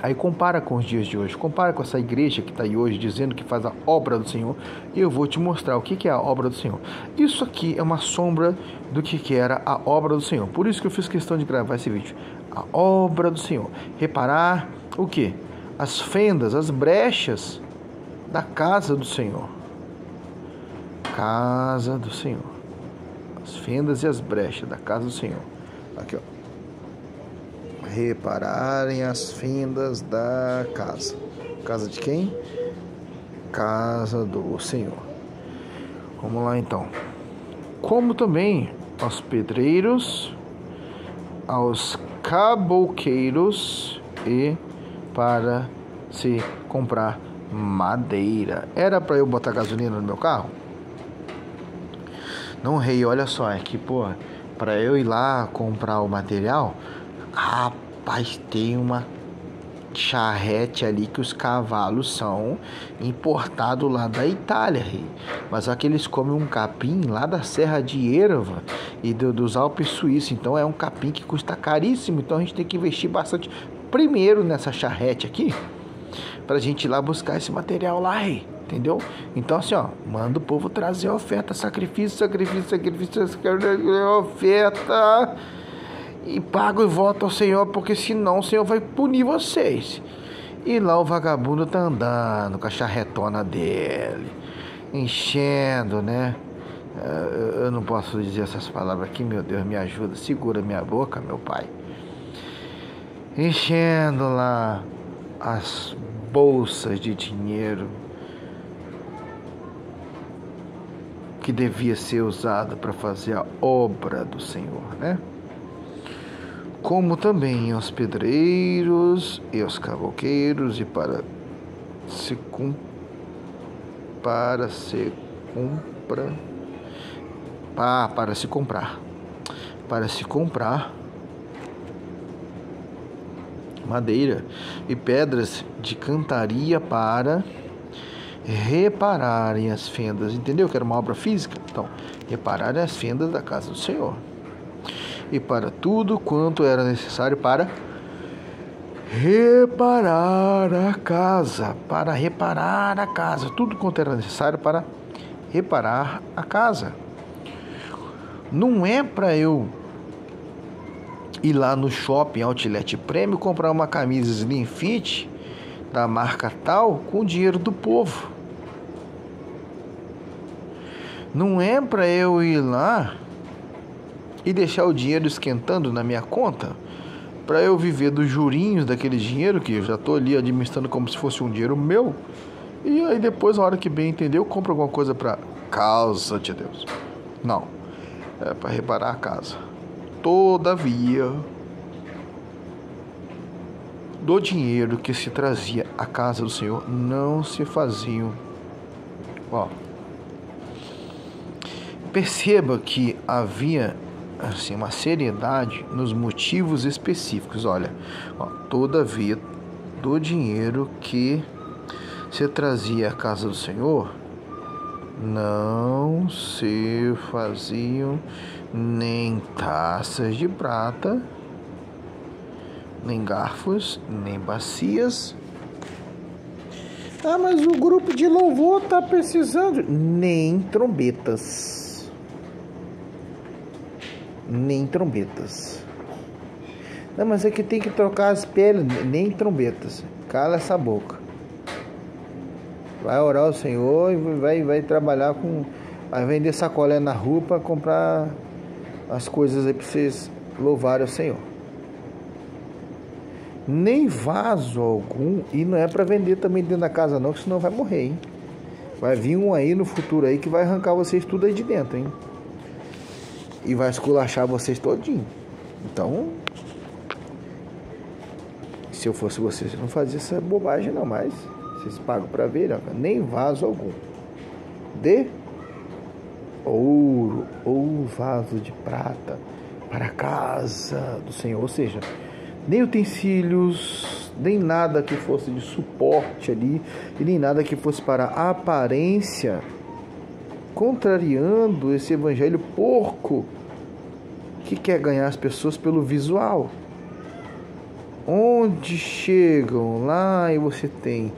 Aí compara com os dias de hoje, compara com essa igreja que está aí hoje dizendo que faz a obra do Senhor, e eu vou te mostrar o que é a obra do Senhor. Isso aqui é uma sombra do que era a obra do Senhor. Por isso que eu fiz questão de gravar esse vídeo. A obra do Senhor. Reparar o que? As fendas, as brechas da casa do Senhor. Casa do Senhor. As fendas e as brechas da casa do Senhor. Aqui, ó. Repararem as fendas da casa. Casa de quem? Casa do Senhor. Vamos lá então. Como também aos pedreiros, aos caboqueiros e para se comprar madeira. Era para eu botar gasolina no meu carro? Não, rei, olha só, é que, pô, para eu ir lá comprar o material, rapaz, tem uma charrete ali que os cavalos são importados lá da Itália, rei. Mas só que eles comem um capim lá da Serra de Erva e dos Alpes Suíços. Então é um capim que custa caríssimo. Então a gente tem que investir bastante primeiro nessa charrete aqui, pra gente ir lá buscar esse material lá, rei. Entendeu? Então assim, ó, manda o povo trazer oferta, sacrifício, oferta, e pago e voto ao Senhor, porque senão o Senhor vai punir vocês. E lá o vagabundo tá andando com a charretona dele, enchendo, né? Eu não posso dizer essas palavras aqui, meu Deus, me ajuda, segura minha boca, meu pai. Enchendo lá as bolsas de dinheiro que devia ser usado para fazer a obra do Senhor, né? Como também aos pedreiros e aos cavoqueiros e para se comprar madeira e pedras de cantaria para repararem as fendas. Entendeu que era uma obra física? Então, repararem as fendas da casa do Senhor. E para tudo quanto era necessário para reparar a casa. Para reparar a casa. Tudo quanto era necessário para reparar a casa. Não é para eu ir lá no shopping Outlet Premium comprar uma camisa Slim Fit da marca tal com o dinheiro do povo. Não é para eu ir lá e deixar o dinheiro esquentando na minha conta para eu viver dos jurinhos daquele dinheiro que eu já estou ali administrando como se fosse um dinheiro meu, e aí depois, na hora que bem entender, eu compro alguma coisa para causa de Deus. Não, é para reparar a casa. Todavia, do dinheiro que se trazia à casa do Senhor não se faziam. Perceba que havia assim uma seriedade nos motivos específicos. Todavia, do dinheiro que se trazia à casa do Senhor não se faziam nem taças de prata, nem garfos, nem bacias. Mas o grupo de louvor está precisando. Nem trombetas. Nem trombetas. Não, mas é que tem que trocar as peles. Nem trombetas. Cala essa boca. Vai orar ao Senhor e vai trabalhar com... Vai vender sacolé na rua para comprar as coisas aí para vocês louvarem o Senhor. Nem vaso algum. E não é para vender também dentro da casa não, que senão vai morrer, hein? Vai vir um aí no futuro aí que vai arrancar vocês tudo aí de dentro, hein? E vai esculachar vocês todinho. Então, se eu fosse vocês, eu não fazia essa bobagem não, mas vocês pagam para ver, ó, nem vaso algum. De ouro ou vaso de prata para a casa do Senhor. Ou seja, nem utensílios, nem nada que fosse de suporte ali, e nem nada que fosse para a aparência, contrariando esse evangelho porco que quer ganhar as pessoas pelo visual. Onde chegam lá e você tem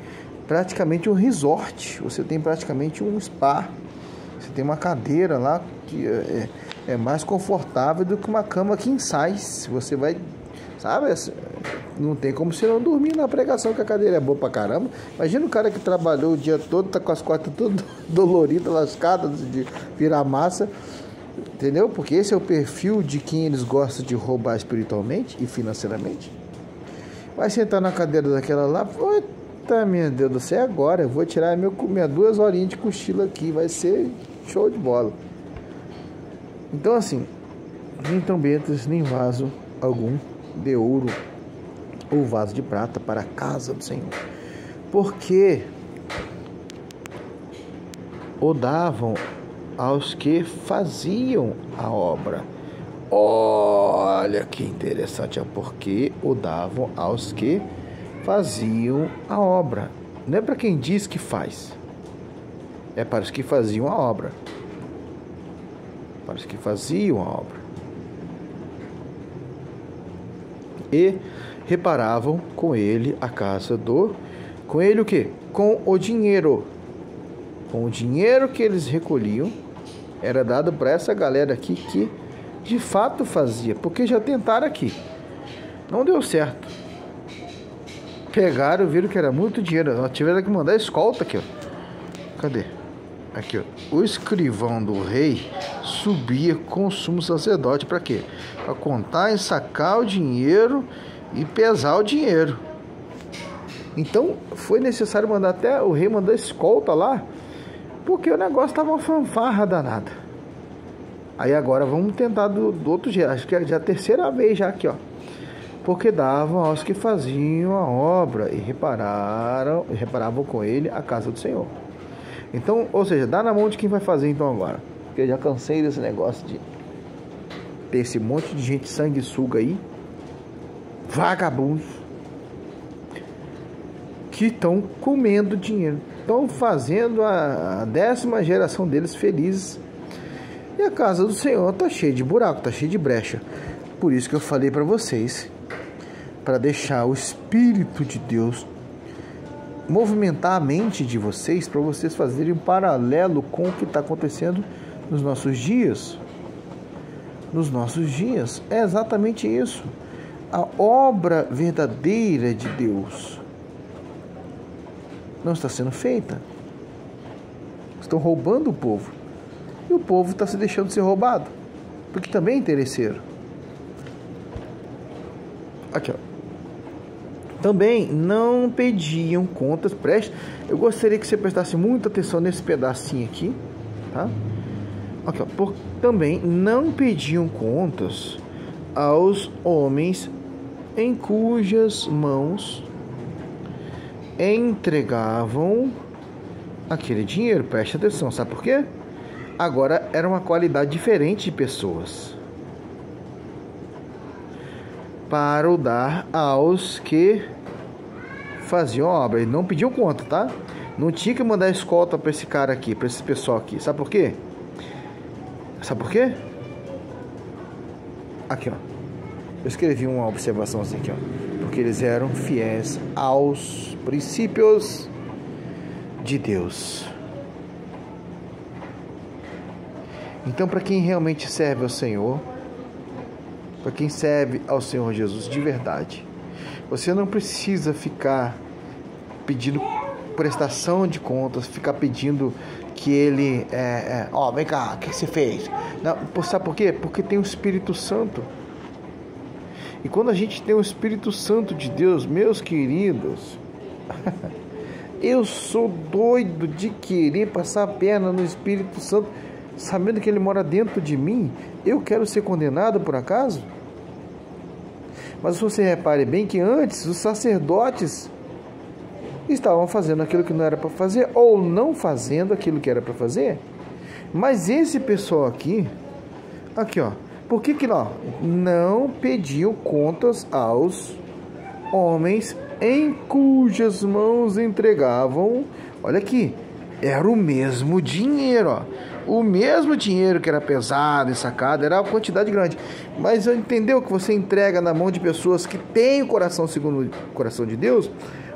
praticamente um resort, você tem praticamente um spa, você tem uma cadeira lá que é mais confortável do que uma cama king size. Você vai, sabe, não tem como você não dormir na pregação, que a cadeira é boa pra caramba. Imagina o cara que trabalhou o dia todo, tá com as costas todas doloridas, lascadas de virar massa, entendeu? Porque esse é o perfil de quem eles gostam de roubar espiritualmente e financeiramente. Vai sentar na cadeira daquela lá, eita, meu Deus do céu, agora eu vou tirar minhas 2 horinhas de cochilo aqui, vai ser show de bola. Então assim, nem trombetas, nem vaso algum de ouro ou vaso de prata para a casa do Senhor, porque o davam aos que faziam a obra. Olha que interessante, é porque o davam aos que faziam a obra. Não é para quem diz que faz, é para os que faziam a obra. Para os que faziam a obra. E reparavam com ele a casa do... Com ele o quê? Com o dinheiro. Com o dinheiro que eles recolhiam, era dado para essa galera aqui que de fato fazia, porque já tentaram aqui, não deu certo, pegaram, viram que era muito dinheiro, nós tiveram que mandar escolta aqui, ó. Cadê? Aqui, ó. O escrivão do rei subia com o sumo sacerdote para quê? Para contar e sacar o dinheiro e pesar o dinheiro. Então foi necessário mandar, até o rei mandar escolta lá, porque o negócio estava uma fanfarra danada. Aí agora vamos tentar do outro jeito. Acho que é já a terceira vez já aqui, ó. Porque davam aos que faziam a obra e reparavam com ele a casa do Senhor. Então, ou seja, dá na mão de quem vai fazer então agora. Porque eu já cansei desse negócio de ter esse monte de gente sanguessuga aí, vagabundos, que estão comendo dinheiro. Estão fazendo a 10ª geração deles felizes. E a casa do Senhor está cheia de buraco, está cheia de brecha. Por isso que eu falei para vocês, para deixar o Espírito de Deus movimentar a mente de vocês, para vocês fazerem um paralelo com o que está acontecendo nos nossos dias. Nos nossos dias, é exatamente isso. A obra verdadeira de Deus não está sendo feita. Estão roubando o povo. E o povo está se deixando ser roubado, porque também é interesseiro. Aqui, ó. Também não pediam contas. Eu gostaria que você prestasse muita atenção nesse pedacinho aqui, tá? Aqui, ó. Também não pediam contas aos homens em cujas mãos entregavam aquele dinheiro. Preste atenção, sabe por quê? Agora era uma qualidade diferente de pessoas para o dar aos que faziam a obra. Eles não pediam conta, tá? Não tinha que mandar escolta para esse cara aqui, para esse pessoal aqui. Sabe por quê? Sabe por quê? Aqui, ó. Eu escrevi uma observação assim aqui, ó. Porque eles eram fiéis aos princípios de Deus. Então, para quem realmente serve ao Senhor, para quem serve ao Senhor Jesus de verdade, você não precisa ficar pedindo prestação de contas, ficar pedindo que ele, vem cá, o que você fez? Não, sabe por quê? Porque tem o Espírito Santo. E quando a gente tem o Espírito Santo de Deus, meus queridos, eu sou doido de querer passar a perna no Espírito Santo, sabendo que ele mora dentro de mim. Eu quero ser condenado por acaso? Mas você repare bem que antes os sacerdotes estavam fazendo aquilo que não era para fazer, ou não fazendo aquilo que era para fazer. Mas esse pessoal aqui, ó, por que não pediam contas aos homens em cujas mãos entregavam? Olha aqui, era o mesmo dinheiro, ó. O mesmo dinheiro que era pesado e sacado, era uma quantidade grande. Mas entendeu que você entrega na mão de pessoas que têm o coração segundo o coração de Deus?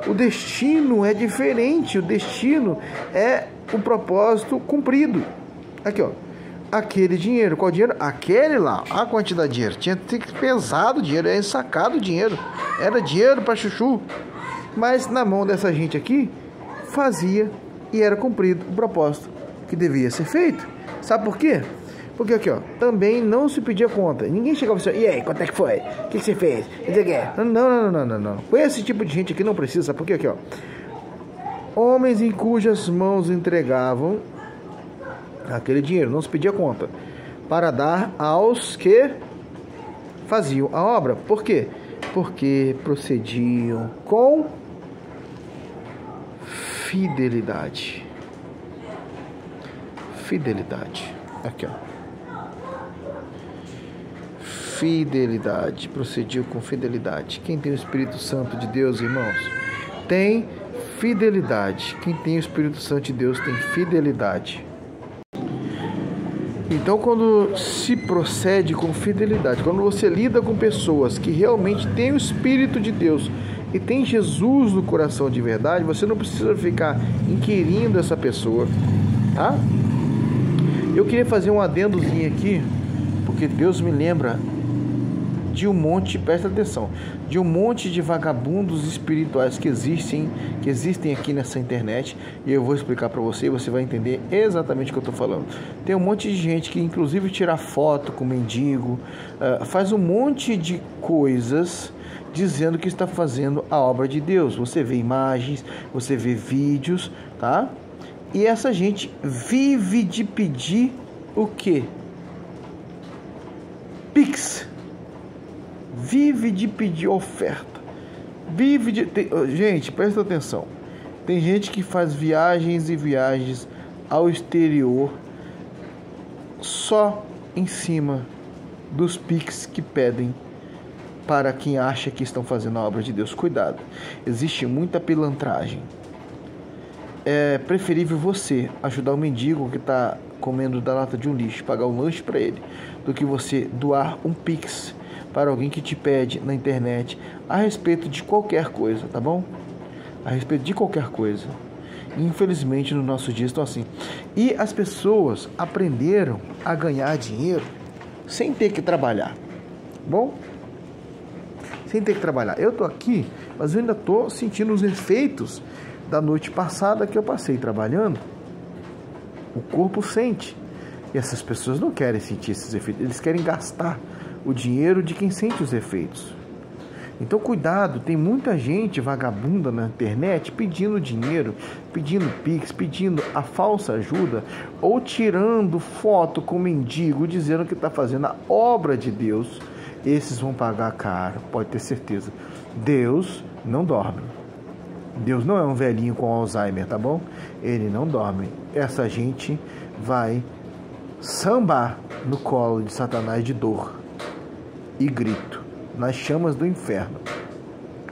O destino é diferente, o destino é o propósito cumprido. Aqui, ó, aquele dinheiro, qual dinheiro? Aquele lá, a quantidade de dinheiro, tinha que ter pesado o dinheiro, era ensacado o dinheiro, era dinheiro para chuchu. Mas na mão dessa gente aqui, fazia e era cumprido o propósito que devia ser feito. Sabe por quê? Porque aqui, ó, também não se pedia conta. Ninguém chegava e disse, e aí, quanto é que foi? O que você fez? Não. Com esse tipo de gente aqui não precisa, sabe por quê? Aqui, ó, homens em cujas mãos entregavam aquele dinheiro, não se pedia conta, para dar aos que faziam a obra. Por quê? Porque procediam com fidelidade. Aqui, ó. Fidelidade. Procediu com fidelidade. Quem tem o Espírito Santo de Deus, irmãos, tem fidelidade. Quem tem o Espírito Santo de Deus tem fidelidade. Então, quando se procede com fidelidade, quando você lida com pessoas que realmente têm o Espírito de Deus e tem Jesus no coração de verdade, você não precisa ficar inquirindo essa pessoa, tá? Eu queria fazer um adendozinho aqui, porque Deus me lembra de um monte, presta atenção, de um monte de vagabundos espirituais que existem aqui nessa internet, e eu vou explicar para você e você vai entender exatamente o que eu estou falando. Tem um monte de gente que inclusive tira foto com mendigo, faz um monte de coisas dizendo que está fazendo a obra de Deus. Você vê imagens, você vê vídeos, tá? E essa gente vive de pedir o quê? Pix. Vive de pedir oferta. Gente, presta atenção. Tem gente que faz viagens e viagens ao exterior só em cima dos Pix que pedem para quem acha que estão fazendo a obra de Deus. Cuidado. Existe muita pilantragem. É preferível você ajudar o mendigo que está comendo da lata de um lixo, pagar um lanche para ele, do que você doar um Pix para alguém que te pede na internet a respeito de qualquer coisa, tá bom? A respeito de qualquer coisa. Infelizmente, no nosso dia estão assim. E as pessoas aprenderam a ganhar dinheiro sem ter que trabalhar, bom? Sem ter que trabalhar. Eu tô aqui, mas eu ainda tô sentindo os efeitos da noite passada que eu passei trabalhando. O corpo sente. E essas pessoas não querem sentir esses efeitos. Eles querem gastar o dinheiro de quem sente os efeitos. Então, cuidado. Tem muita gente vagabunda na internet pedindo dinheiro, pedindo Pix, pedindo a falsa ajuda, ou tirando foto com mendigo, dizendo que está fazendo a obra de Deus. Esses vão pagar caro, pode ter certeza. Deus não dorme. Deus não é um velhinho com Alzheimer, tá bom? Ele não dorme. Essa gente vai sambar no colo de Satanás de dor e grito, nas chamas do inferno,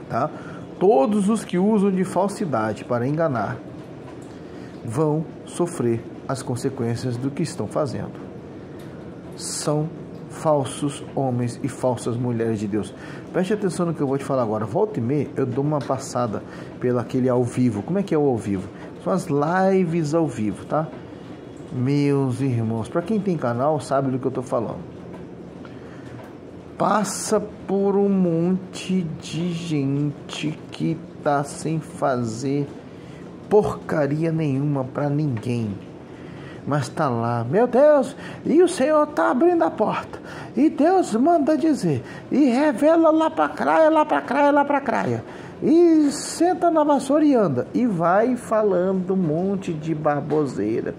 tá? Todos os que usam de falsidade para enganar vão sofrer as consequências do que estão fazendo. São falsos homens e falsas mulheres de Deus. Preste atenção no que eu vou te falar agora. Volta e meia, eu dou uma passada pelo aquele ao vivo. Como é que é o ao vivo? São as lives ao vivo, tá? Meus irmãos, para quem tem canal sabe do que eu tô falando. Passa por um monte de gente que tá sem fazer porcaria nenhuma para ninguém. Mas está lá, meu Deus, e o Senhor está abrindo a porta, e Deus manda dizer, e revela lá para a craia, lá para a craia, lá para a craia, e senta na vassoura e anda, e vai falando um monte de baboseira,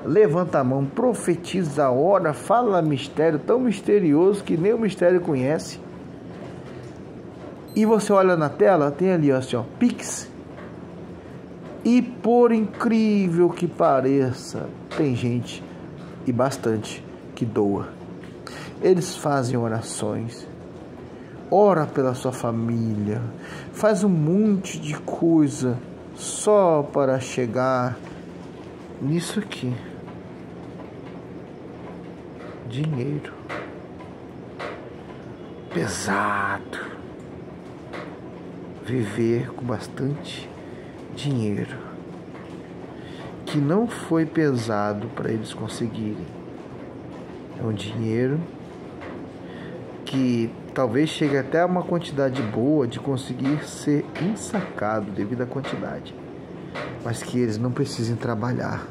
levanta a mão, profetiza a hora, fala mistério tão misterioso que nem o mistério conhece, e você olha na tela, tem ali assim, ó, Pix. E por incrível que pareça, tem gente e bastante que doa. Eles fazem orações, ora pela sua família, faz um monte de coisa só para chegar nisso aqui. Dinheiro. Pesado. Viver com bastante dinheiro. Que não foi pesado para eles conseguirem. É um dinheiro que talvez chegue até a uma quantidade boa de conseguir ser ensacado devido à quantidade. Mas que eles não precisem trabalhar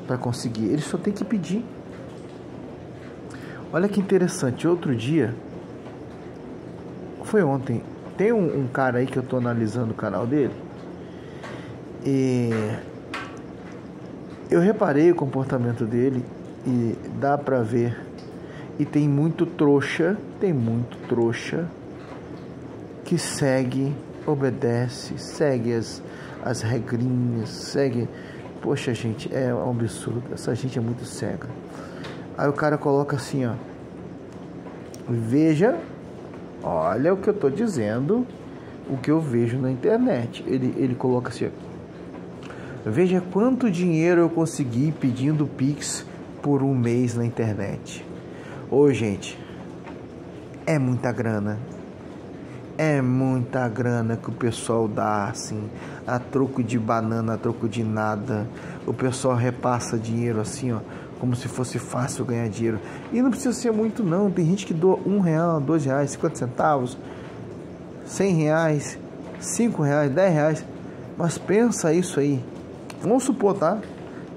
para conseguir. Eles só têm que pedir. Olha que interessante. Outro dia, foi ontem, tem um cara aí que eu estou analisando o canal dele. E eu reparei o comportamento dele e dá para ver. E tem muito trouxa que segue, obedece, segue as regrinhas, segue. Poxa, gente, é um absurdo. Essa gente é muito cega. Aí o cara coloca assim, ó. Veja, olha o que eu tô dizendo, o que eu vejo na internet. Ele coloca assim, ó. Veja quanto dinheiro eu consegui pedindo Pix por um mês na internet. Ô, gente, é muita grana. É muita grana que o pessoal dá, assim, a troco de banana, a troco de nada. O pessoal repassa dinheiro assim, ó, como se fosse fácil ganhar dinheiro. E não precisa ser muito, não. Tem gente que doa R$1, R$2, 50 centavos, R$100, R$5, R$10. Mas pensa isso aí. Vamos supor, tá?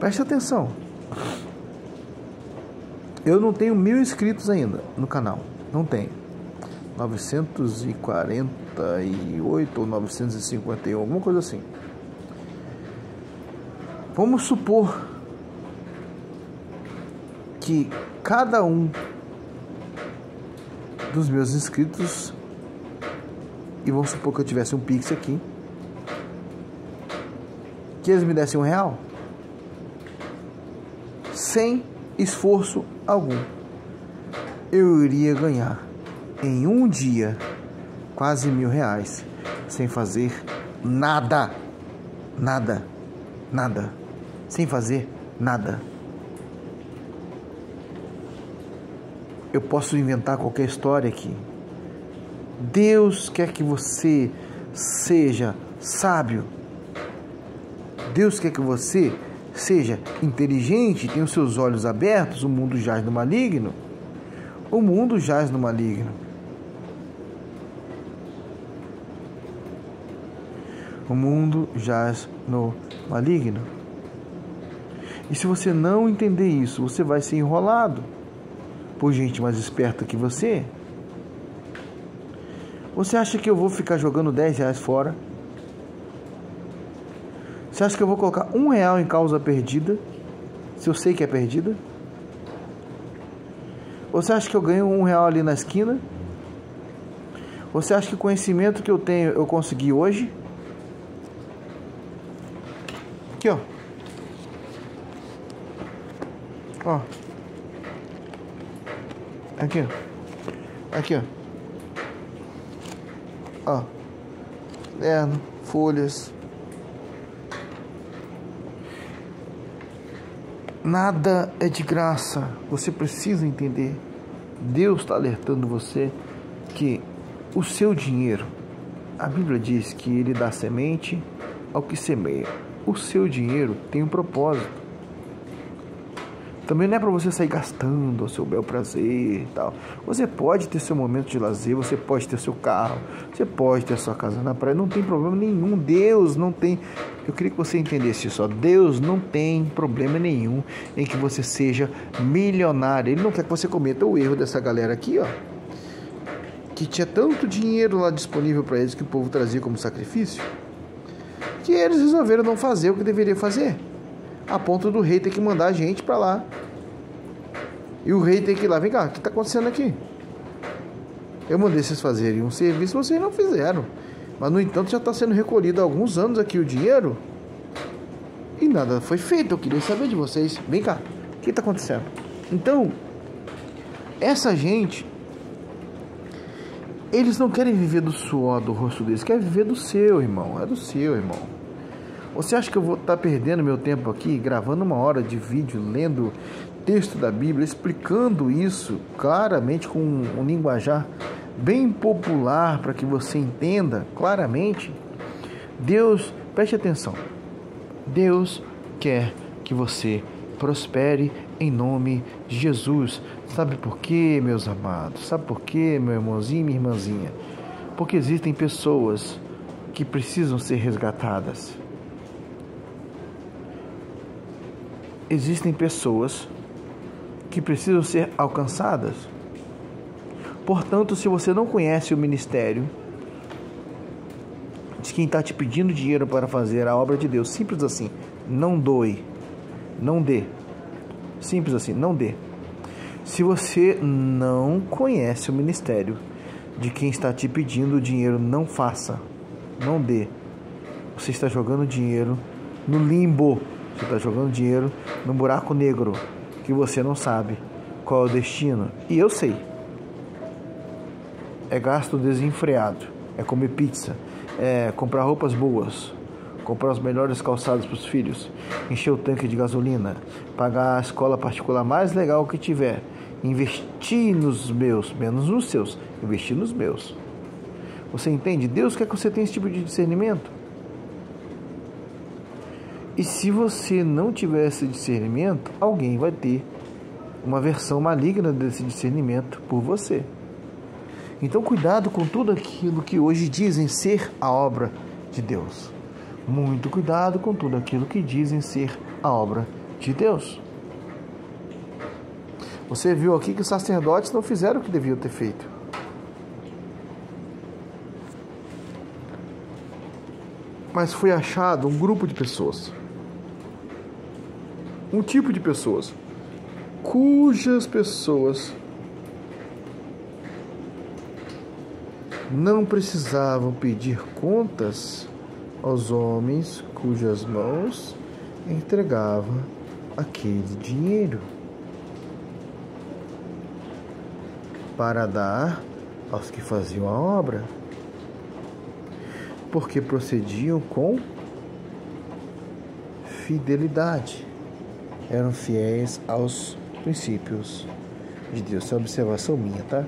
Preste atenção. Eu não tenho 1000 inscritos ainda no canal. Não tenho. 948 ou 951, alguma coisa assim. Vamos supor que cada um dos meus inscritos, e vamos supor que eu tivesse um Pix aqui, que eles me dessem R$1, sem esforço algum, eu iria ganhar em um dia quase R$1.000 sem fazer nada, sem fazer nada. Eu posso inventar qualquer história aqui. Deus quer que você seja sábio. Deus quer que você seja inteligente, tenha os seus olhos abertos. O mundo jaz no maligno. O mundo jaz no maligno. O mundo jaz no maligno. E se você não entender isso, você vai ser enrolado por gente mais esperta que você. Você acha que eu vou ficar jogando R$10 fora? Você acha que eu vou colocar R$1 em causa perdida, se eu sei que é perdida? Você acha que eu ganho R$1 ali na esquina? Você acha que o conhecimento que eu tenho eu consegui hoje? Aqui, ó. Ó. Aqui, ó. Aqui, ó. Ó. Folhas. Nada é de graça. Você precisa entender. Deus está alertando você que o seu dinheiro, a Bíblia diz que ele dá semente ao que semeia. O seu dinheiro tem um propósito. Também não é para você sair gastando ao seu bel prazer e tal. Você pode ter seu momento de lazer, você pode ter seu carro, você pode ter sua casa na praia, não tem problema nenhum. Deus não tem... Eu queria que você entendesse isso, ó. Deus não tem problema nenhum em que você seja milionário. Ele não quer que você cometa o erro dessa galera aqui, ó, que tinha tanto dinheiro lá disponível para eles que o povo trazia como sacrifício, que eles resolveram não fazer o que deveria fazer, a ponto do rei ter que mandar a gente para lá. E o rei tem que ir lá, vem cá, o que está acontecendo aqui? Eu mandei vocês fazerem um serviço, vocês não fizeram. Mas, no entanto, já está sendo recolhido há alguns anos aqui o dinheiro e nada foi feito. Eu queria saber de vocês. Vem cá, o que está acontecendo? Então, essa gente, eles não querem viver do suor do rosto deles, querem viver do seu, irmão. É do seu, irmão. Você acha que eu vou estar perdendo meu tempo aqui, gravando 1 hora de vídeo, lendo texto da Bíblia, explicando isso claramente com um linguajar bem popular para que você entenda claramente? Deus, preste atenção, Deus quer que você prospere em nome de Jesus. Sabe por quê, meus amados? Sabe por quê, meu irmãozinho e minha irmãzinha? Porque existem pessoas que precisam ser resgatadas. Existem pessoas que precisam ser alcançadas. Portanto, se você não conhece o ministério de quem está te pedindo dinheiro para fazer a obra de Deus, simples assim, não doe, não dê. Simples assim, não dê. Se você não conhece o ministério de quem está te pedindo dinheiro, não faça, não dê. Você está jogando dinheiro no limbo. Você está jogando dinheiro no buraco negro que você não sabe qual é o destino. E eu sei. É gasto desenfreado. É comer pizza. É comprar roupas boas. Comprar os melhores calçados para os filhos. Encher o tanque de gasolina. Pagar a escola particular mais legal que tiver. Investir nos meus, menos nos seus. Investir nos meus. Você entende? Deus quer que você tenha esse tipo de discernimento. E se você não tiver esse discernimento, alguém vai ter uma versão maligna desse discernimento por você. Então, cuidado com tudo aquilo que hoje dizem ser a obra de Deus. Muito cuidado com tudo aquilo que dizem ser a obra de Deus. Você viu aqui que os sacerdotes não fizeram o que deviam ter feito. Mas foi achado um grupo de pessoas. Um tipo de pessoas, cujas pessoas não precisavam pedir contas aos homens cujas mãos entregavam aquele dinheiro para dar aos que faziam a obra, porque procediam com fidelidade. Eram fiéis aos princípios de Deus. Essa é uma observação minha, tá?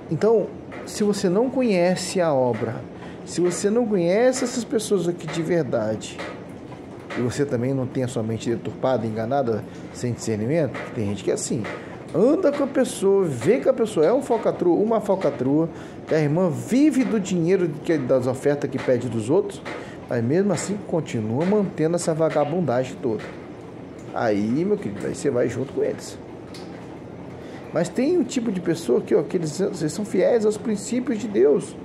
Então, se você não conhece a obra, se você não conhece essas pessoas aqui de verdade, e você também não tem a sua mente deturpada, enganada, sem discernimento, tem gente que é assim, anda com a pessoa, vê que a pessoa é um falcatrua, uma falcatrua, que a irmã vive do dinheiro das ofertas que pede dos outros, mas mesmo assim continua mantendo essa vagabundagem toda. Aí, meu querido, aí você vai junto com eles. Mas tem um tipo de pessoa que eles são fiéis aos princípios de Deus.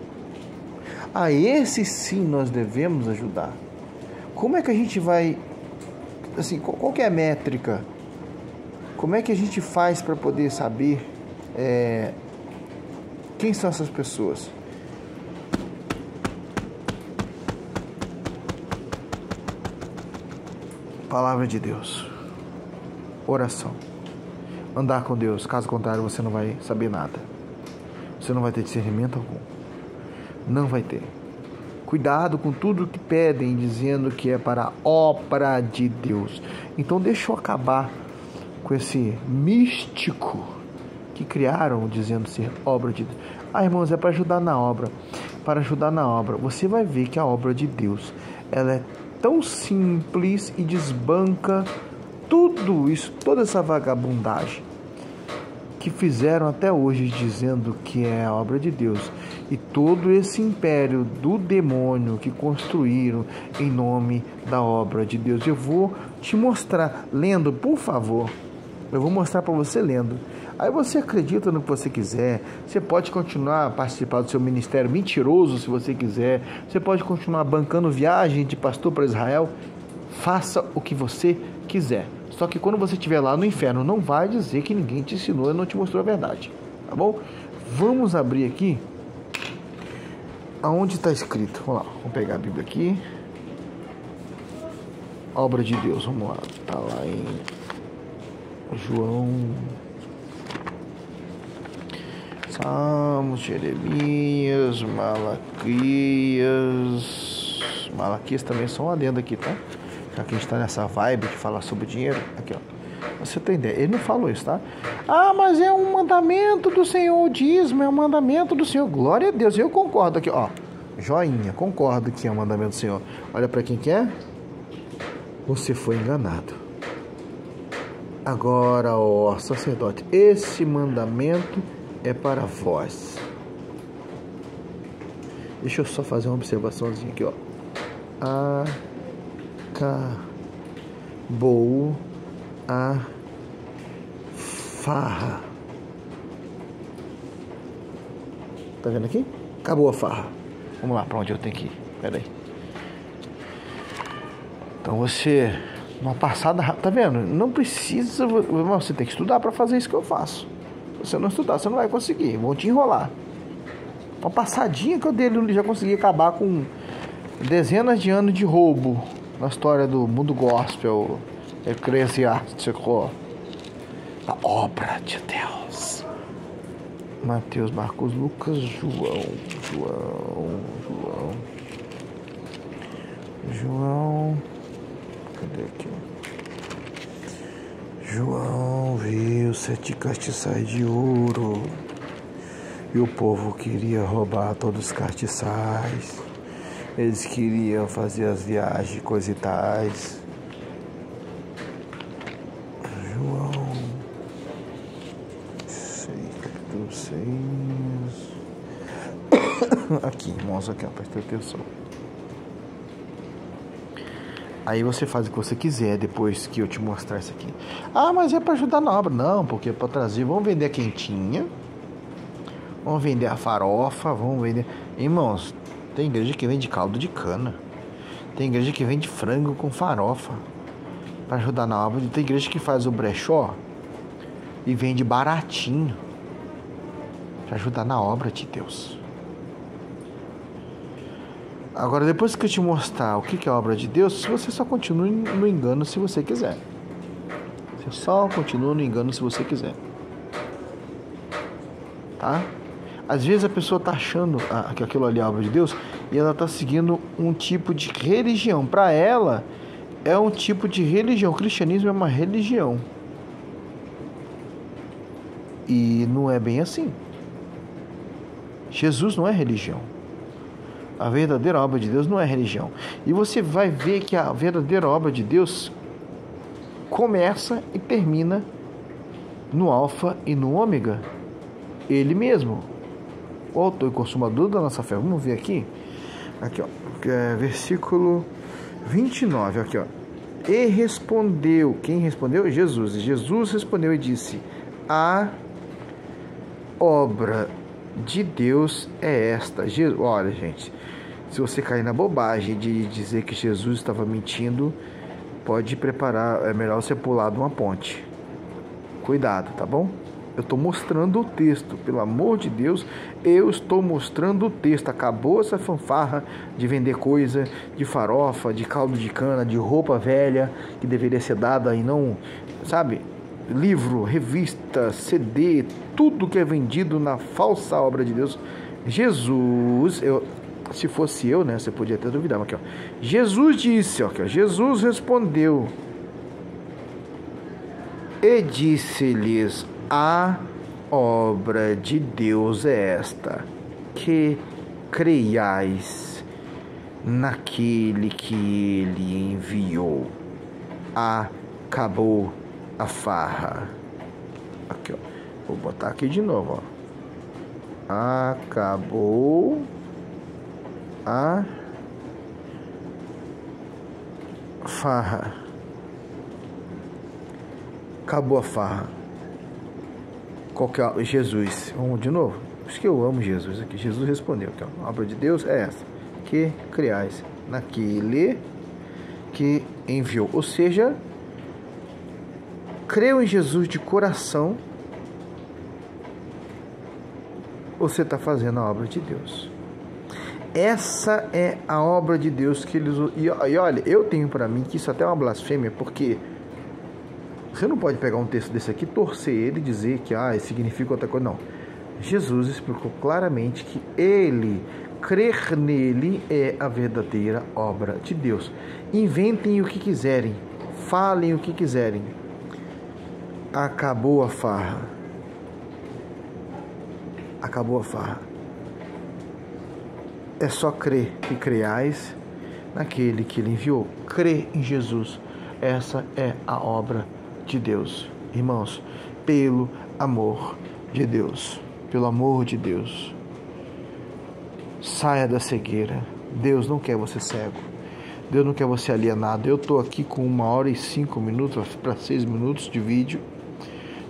A esses sim nós devemos ajudar. Como é que a gente vai, assim, qual que é a métrica? Como é que a gente faz para poder saber quem são essas pessoas? Palavra de Deus. Oração. Andar com Deus. Caso contrário, você não vai saber nada. Você não vai ter discernimento algum. Não vai ter. Cuidado com tudo que pedem, dizendo que é para a obra de Deus. Então deixa eu acabar com esse místico que criaram, dizendo ser obra de Deus. Irmãos, é para ajudar na obra. Para ajudar na obra. Você vai ver que a obra de Deus, ela é tão simples e desbanca tudo isso, toda essa vagabundagem que fizeram até hoje dizendo que é a obra de Deus, e todo esse império do demônio que construíram em nome da obra de Deus. Eu vou te mostrar lendo, por favor. Eu vou mostrar para você lendo. Aí você acredita no que você quiser. Você pode continuar a participar do seu ministério mentiroso se você quiser. Você pode continuar bancando viagem de pastor para Israel. Faça o que você quiser. Só que quando você estiver lá no inferno, não vai dizer que ninguém te ensinou e não te mostrou a verdade. Tá bom? Vamos abrir aqui aonde está escrito. Vamos lá, vamos pegar a Bíblia aqui. Obra de Deus, vamos lá. Está lá em João, Salmos, Jeremias, Malaquias também são uma adendo aqui, tá? Já que a gente está nessa vibe de falar sobre dinheiro, aqui ó, você tem ideia, ele não falou isso, tá? Ah, mas é um mandamento do Senhor, o dízimo é um mandamento do Senhor, glória a Deus, eu concordo aqui, ó, joinha, concordo que é um mandamento do Senhor. Olha para quem quer, você foi enganado. Agora, ó sacerdote, esse mandamento é para vós. Deixa eu só fazer uma observaçãozinha aqui, ó. Acabou a farra. Tá vendo aqui? Acabou a farra. Vamos lá, para onde eu tenho que ir? Pera aí. Então você, uma passada rápida, tá vendo? Não precisa, você tem que estudar para fazer isso que eu faço. Se você não estudar, você não vai conseguir. Vou te enrolar. Uma passadinha que eu dei, ele já consegui acabar com dezenas de anos de roubo na história do mundo gospel eclesiástico, a obra de Deus. Mateus, Marcos, Lucas, João. Cadê aqui? João viu 7 castiçais de ouro e o povo queria roubar todos os castiçais. Eles queriam fazer as viagens, coisa e tais. João 6, capítulo 6. Aqui, irmãos, aqui, ó, presta atenção. Aí você faz o que você quiser depois que eu te mostrar isso aqui. Ah, mas é para ajudar na obra. Não, porque é para trazer. Vamos vender a quentinha. Vamos vender a farofa. Vamos vender... Irmãos, tem igreja que vende caldo de cana. Tem igreja que vende frango com farofa. Para ajudar na obra. Tem igreja que faz o brechó e vende baratinho. Para ajudar na obra de Deus. Agora, depois que eu te mostrar o que é a obra de Deus, você só continua no engano se você quiser. Você só continua no engano se você quiser. Tá? Às vezes a pessoa está achando que aquilo ali é a obra de Deus e ela está seguindo um tipo de religião. Para ela, é um tipo de religião. O cristianismo é uma religião. E não é bem assim. Jesus não é religião. A verdadeira obra de Deus não é religião. E você vai ver que a verdadeira obra de Deus começa e termina no alfa e no ômega. Ele mesmo. O autor e consumador da nossa fé. Vamos ver aqui. Aqui, ó. Versículo 29. Aqui, ó. E respondeu. Quem respondeu? Jesus. Jesus respondeu e disse: a obra de Deus é esta. Olha, gente, se você cair na bobagem de dizer que Jesus estava mentindo, pode preparar, é melhor você pular de uma ponte. Cuidado, tá bom? Eu estou mostrando o texto, pelo amor de Deus, eu estou mostrando o texto. Acabou essa fanfarra de vender coisa, de farofa, de caldo de cana, de roupa velha, que deveria ser dada e não, sabe? Livro, revista, CD, tudo que é vendido na falsa obra de Deus. Jesus, se fosse eu, né, você podia até duvidar, mas aqui, ó. Jesus disse, ó, Jesus respondeu e disse-lhes: a obra de Deus é esta, que creiais naquele que ele enviou. Acabou a farra. Aqui, ó. Vou botar aqui de novo, ó. Acabou a farra. Acabou a farra. Qual que é? Jesus. Vamos de novo? Acho que eu amo Jesus aqui. Jesus respondeu. Então, a obra de Deus é essa: que criais naquele que enviou. Ou seja, creu em Jesus de coração, você está fazendo a obra de Deus. Essa é a obra de Deus que eles... E olha, eu tenho para mim que isso até é uma blasfêmia, porque Você não pode pegar um texto desse aqui, torcer ele e dizer que significa outra coisa. Não. Jesus explicou claramente que ele, crer nele, é a verdadeira obra de Deus. Inventem o que quiserem, falem o que quiserem. Acabou a farra. Acabou a farra. É só crer e creais naquele que ele enviou. Crer em Jesus. Essa é a obra de Deus. Irmãos, pelo amor de Deus. Pelo amor de Deus. Saia da cegueira. Deus não quer você cego. Deus não quer você alienado. Eu estou aqui com 1h05 para 6 minutos de vídeo.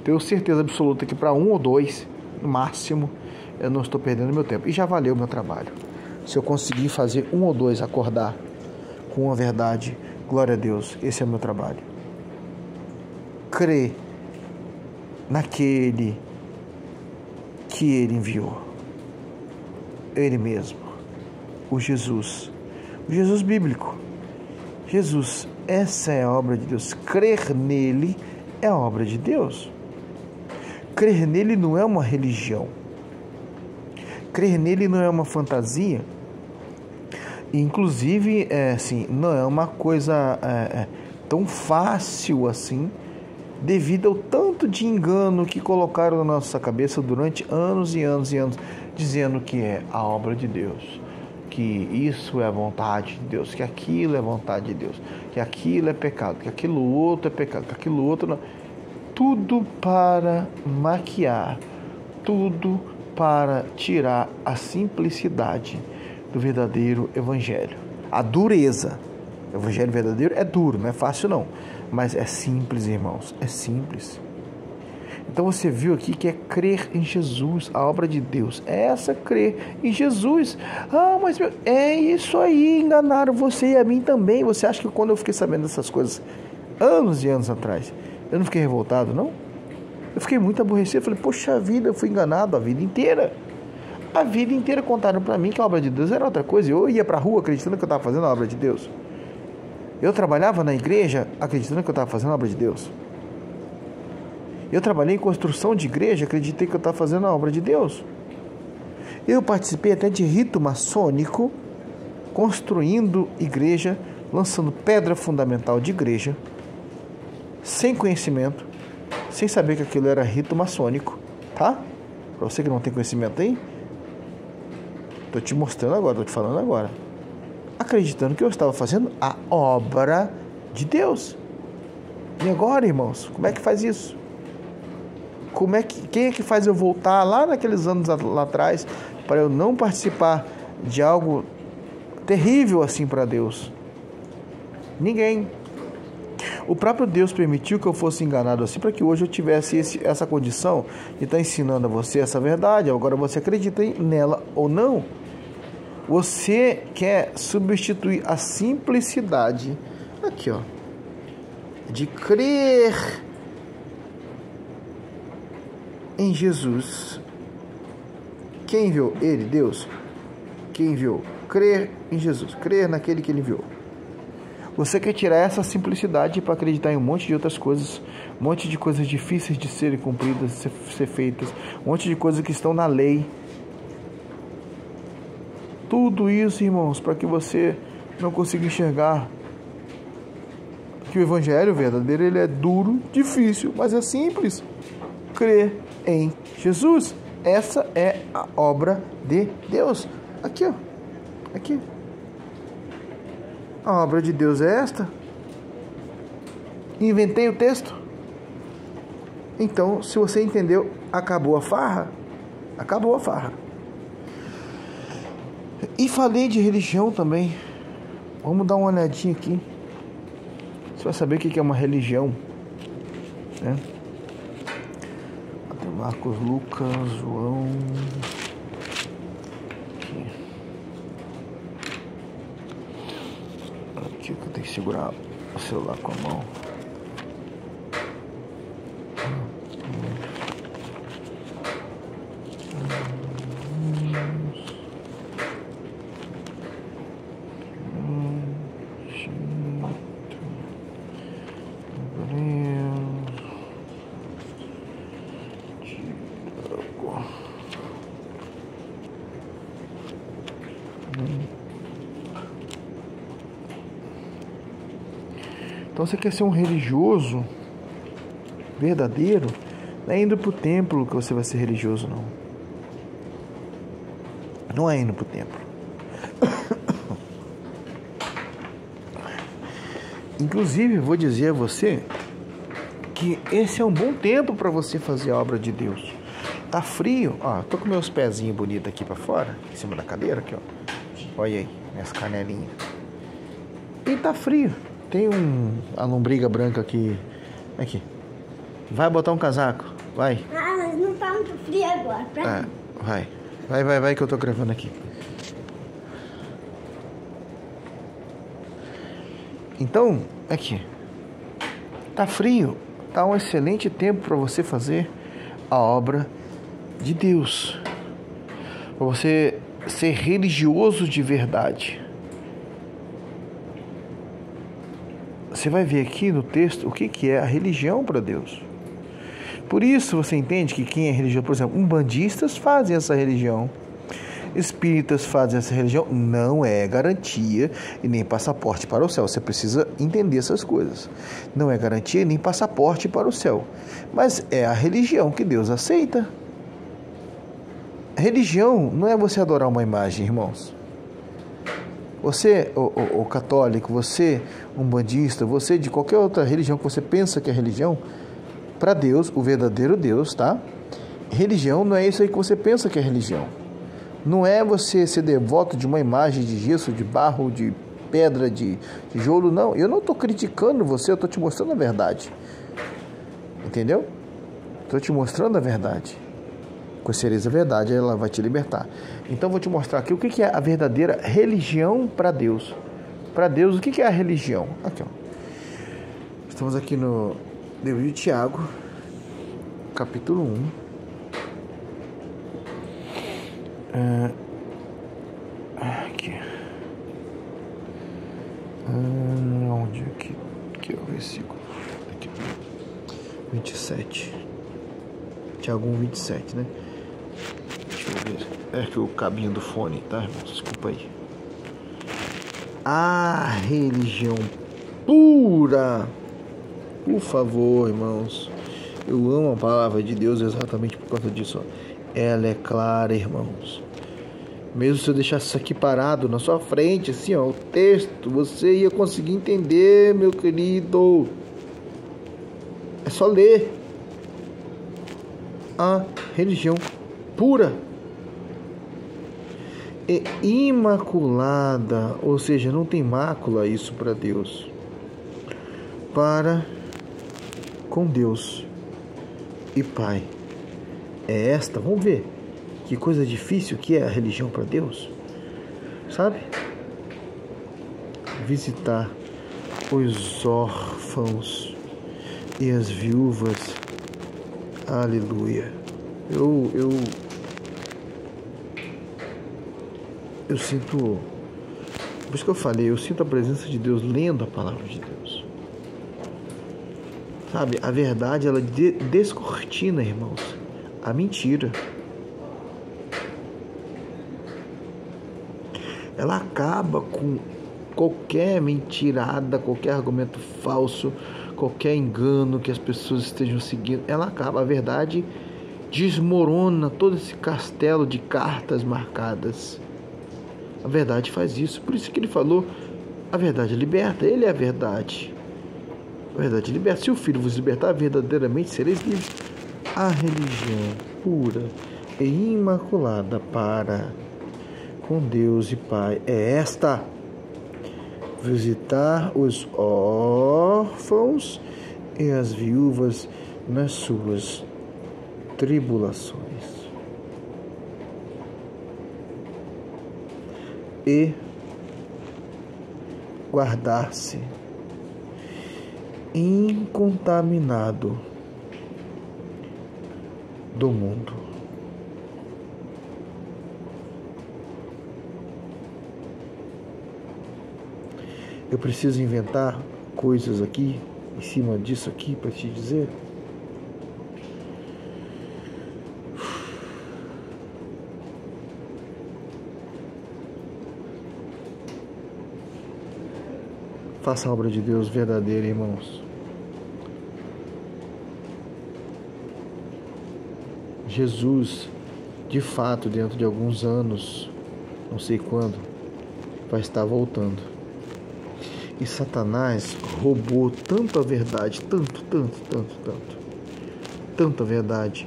Tenho certeza absoluta que para 1 ou 2, no máximo, eu não estou perdendo meu tempo. E já valeu o meu trabalho. Se eu conseguir fazer 1 ou 2 acordar com a verdade, glória a Deus, esse é o meu trabalho. Crê naquele que ele enviou. Ele mesmo. O Jesus bíblico. Jesus, essa é a obra de Deus. Crer nele é a obra de Deus. Crer nele não é uma religião. Crer nele não é uma fantasia. Inclusive, não é uma coisa tão fácil assim, devido ao tanto de engano que colocaram na nossa cabeça durante anos e anos e anos, dizendo que é a obra de Deus, que isso é a vontade de Deus, que aquilo é a vontade de Deus, que aquilo é pecado, que aquilo outro é pecado, que aquilo outro não. Tudo para maquiar, tudo para tirar a simplicidade do verdadeiro evangelho. A dureza. O evangelho verdadeiro é duro, não é fácil não, mas é simples, irmãos, é simples. Então você viu aqui que é crer em Jesus, a obra de Deus. É essa, crer em Jesus. Mas é isso aí, enganaram você e a mim também. Você acha que quando eu fiquei sabendo dessas coisas, anos e anos atrás, eu não fiquei revoltado, não? Eu fiquei muito aborrecido. Eu falei, poxa vida, eu fui enganado a vida inteira. A vida inteira contaram para mim que a obra de Deus era outra coisa. Eu ia para a rua acreditando que eu estava fazendo a obra de Deus. Eu trabalhava na igreja acreditando que eu estava fazendo a obra de Deus. Eu trabalhei em construção de igreja, acreditei que eu estava fazendo a obra de Deus. Eu participei até de rito maçônico, construindo igreja, lançando pedra fundamental de igreja, sem conhecimento, sem saber que aquilo era rito maçônico, tá? Para você que não tem conhecimento aí, estou te mostrando agora, estou te falando agora. Acreditando que eu estava fazendo a obra de Deus. E agora, irmãos, como é que faz isso? Quem é que faz eu voltar lá naqueles anos lá atrás para eu não participar de algo terrível assim para Deus? Ninguém. O próprio Deus permitiu que eu fosse enganado assim para que hoje eu tivesse essa condição de estar ensinando a você essa verdade. Agora você acredita nela ou não? Você quer substituir a simplicidade aqui, ó, de crer em Jesus. Quem enviou? Ele, Deus. Quem enviou? Crer em Jesus, crer naquele que ele enviou. Você quer tirar essa simplicidade para acreditar em um monte de outras coisas, um monte de coisas difíceis de serem cumpridas, de ser feitas, um monte de coisas que estão na lei. Tudo isso, irmãos, para que você não consiga enxergar que o evangelho verdadeiro, ele é duro, difícil, mas é simples. Crer em Jesus. Essa é a obra de Deus. Aqui, ó. Aqui. A obra de Deus é esta. Inventei o texto. Então, se você entendeu, acabou a farra. Acabou a farra. E falei de religião também. Vamos dar uma olhadinha aqui. Você vai saber o que é uma religião, né? Tem Marcos, Lucas, João. Aqui que eu tenho que segurar o celular com a mão. Então você quer ser um religioso verdadeiro? Não é indo para o templo que você vai ser religioso, não. Não é indo para o templo. Inclusive, vou dizer a você que esse é um bom tempo para você fazer a obra de Deus. Tá frio, ó, tô com meus pezinhos bonitos aqui para fora, em cima da cadeira, aqui, ó. Olha aí, minhas canelinhas. E tá frio. Tem a lombriga branca aqui. Aqui. Vai botar um casaco, vai. Ah, mas não tá muito frio agora, pra mim. Vai que eu tô gravando aqui. Então, aqui. Tá frio. Tá um excelente tempo para você fazer a obra de Deus. Para você ser religioso de verdade. Você vai ver aqui no texto o que é a religião para Deus. Por isso você entende que quem é religioso, por exemplo, umbandistas fazem essa religião, espíritas fazem essa religião, não é garantia e nem passaporte para o céu. Você precisa entender essas coisas. Não é garantia e nem passaporte para o céu. Mas é a religião que Deus aceita. Religião não é você adorar uma imagem, irmãos. Você, o católico, você, umbandista, você de qualquer outra religião que você pensa que é religião, para Deus, o verdadeiro Deus, tá? Religião não é isso aí que você pensa que é religião. Não é você ser devoto de uma imagem de gesso, de barro, de pedra, de tijolo, não. Eu não estou criticando você, eu estou te mostrando a verdade. Entendeu? Estou te mostrando a verdade. Conhecereis a verdade, ela vai te libertar. Então, vou te mostrar aqui o que é a verdadeira religião para Deus. Para Deus, o que é a religião? Aqui, ó. Estamos aqui no livro de Tiago, capítulo 1. Aqui. Onde aqui? Aqui é o versículo. Aqui. 27. Tiago 1, 27, né? Deixa eu ver. É que o cabinho do fone, tá, irmão? Desculpa aí. A religião pura. Por favor, irmãos. Eu amo a palavra de Deus exatamente por causa disso. Ó. Ela é clara, irmãos. Mesmo se eu deixasse isso aqui parado na sua frente, assim, ó, o texto, você ia conseguir entender, meu querido. É só ler. A religião pura e imaculada, ou seja, não tem mácula isso para Deus. Para com Deus e Pai. É esta, vamos ver que coisa difícil que é a religião para Deus, sabe? Visitar os órfãos e as viúvas. Aleluia. Eu sinto, por isso que eu falei, eu sinto a presença de Deus lendo a palavra de Deus. Sabe, a verdade, ela descortina, irmãos, a mentira. Ela acaba com qualquer mentirada, qualquer argumento falso, qualquer engano que as pessoas estejam seguindo. Ela acaba, a verdade desmorona todo esse castelo de cartas marcadas. A verdade faz isso. Por isso que ele falou, a verdade liberta. Ele é a verdade. A verdade liberta. Se o Filho vos libertar, verdadeiramente sereis livres. A religião pura e imaculada para com Deus e Pai é esta: visitar os órfãos e as viúvas nas suas tribulações e guardar-se incontaminado do mundo. Eu preciso inventar coisas aqui, em cima disso aqui, para te dizer. Faça a obra de Deus verdadeira, irmãos. Jesus, de fato, dentro de alguns anos, não sei quando, vai estar voltando. E Satanás roubou tanto a verdade, tanta verdade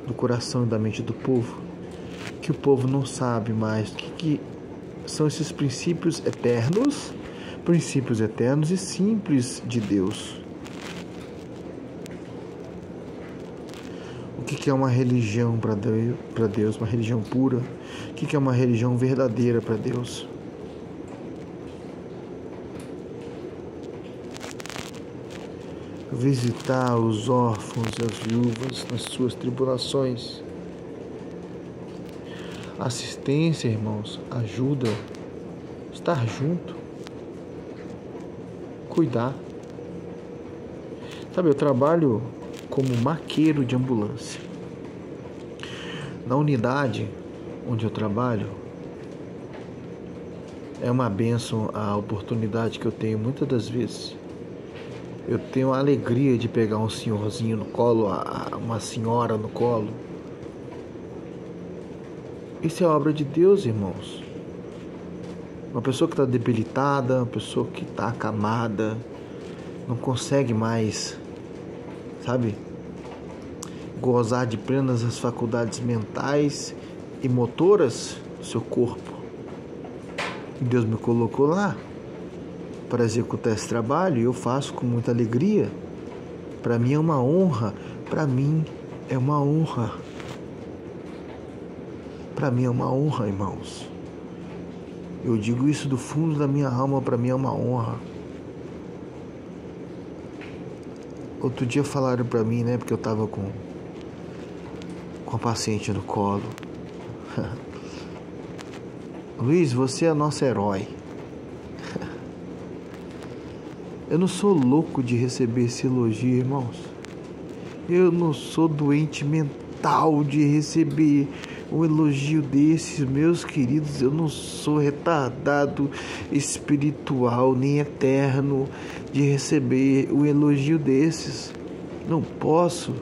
do coração e da mente do povo, que o povo não sabe mais o que são esses princípios eternos e simples de Deus. O que é uma religião para Deus, uma religião pura? O que é uma religião verdadeira para Deus? Visitar os órfãos e as viúvas nas suas tribulações. Assistência, irmãos, ajuda, estar junto, cuidar. Sabe, eu trabalho como maqueiro de ambulância. Na unidade onde eu trabalho, é uma bênção a oportunidade que eu tenho muitas das vezes. Eu tenho a alegria de pegar um senhorzinho no colo, uma senhora no colo. Isso é obra de Deus, irmãos. Uma pessoa que está debilitada, uma pessoa que está acamada, não consegue mais, sabe, gozar de plenas as faculdades mentais e motoras do seu corpo. E Deus me colocou lá para executar esse trabalho e eu faço com muita alegria. Para mim é uma honra. Para mim é uma honra. Para mim é uma honra, irmãos. Eu digo isso do fundo da minha alma, para mim é uma honra. Outro dia falaram para mim, né, porque eu estava com a paciente no colo. Luiz, você é nosso herói. Eu não sou louco de receber esse elogio, irmãos. Eu não sou doente mental de receber um elogio desses, meus queridos. Eu não sou retardado espiritual nem eterno de receber um elogio desses. Não posso.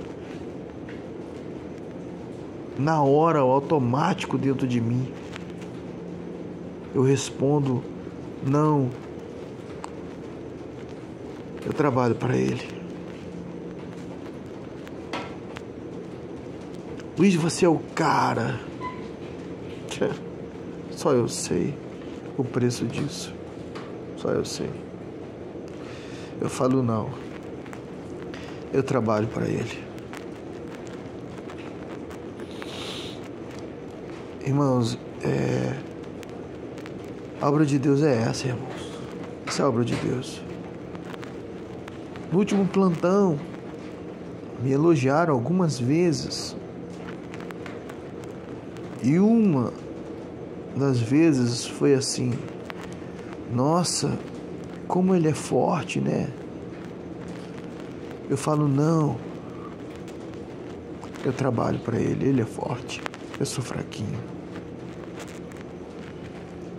Na hora, automático dentro de mim, eu respondo: não. Eu trabalho para Ele. Luiz, você é o cara. Só eu sei o preço disso. Só eu sei. Eu falo não. Eu trabalho para Ele. Irmãos, a obra de Deus é essa, irmãos. Essa é a obra de Deus. No último plantão, me elogiaram algumas vezes. E uma das vezes foi assim: nossa, como ele é forte, né? Eu falo, não. Eu trabalho para ele é forte. Eu sou fraquinho.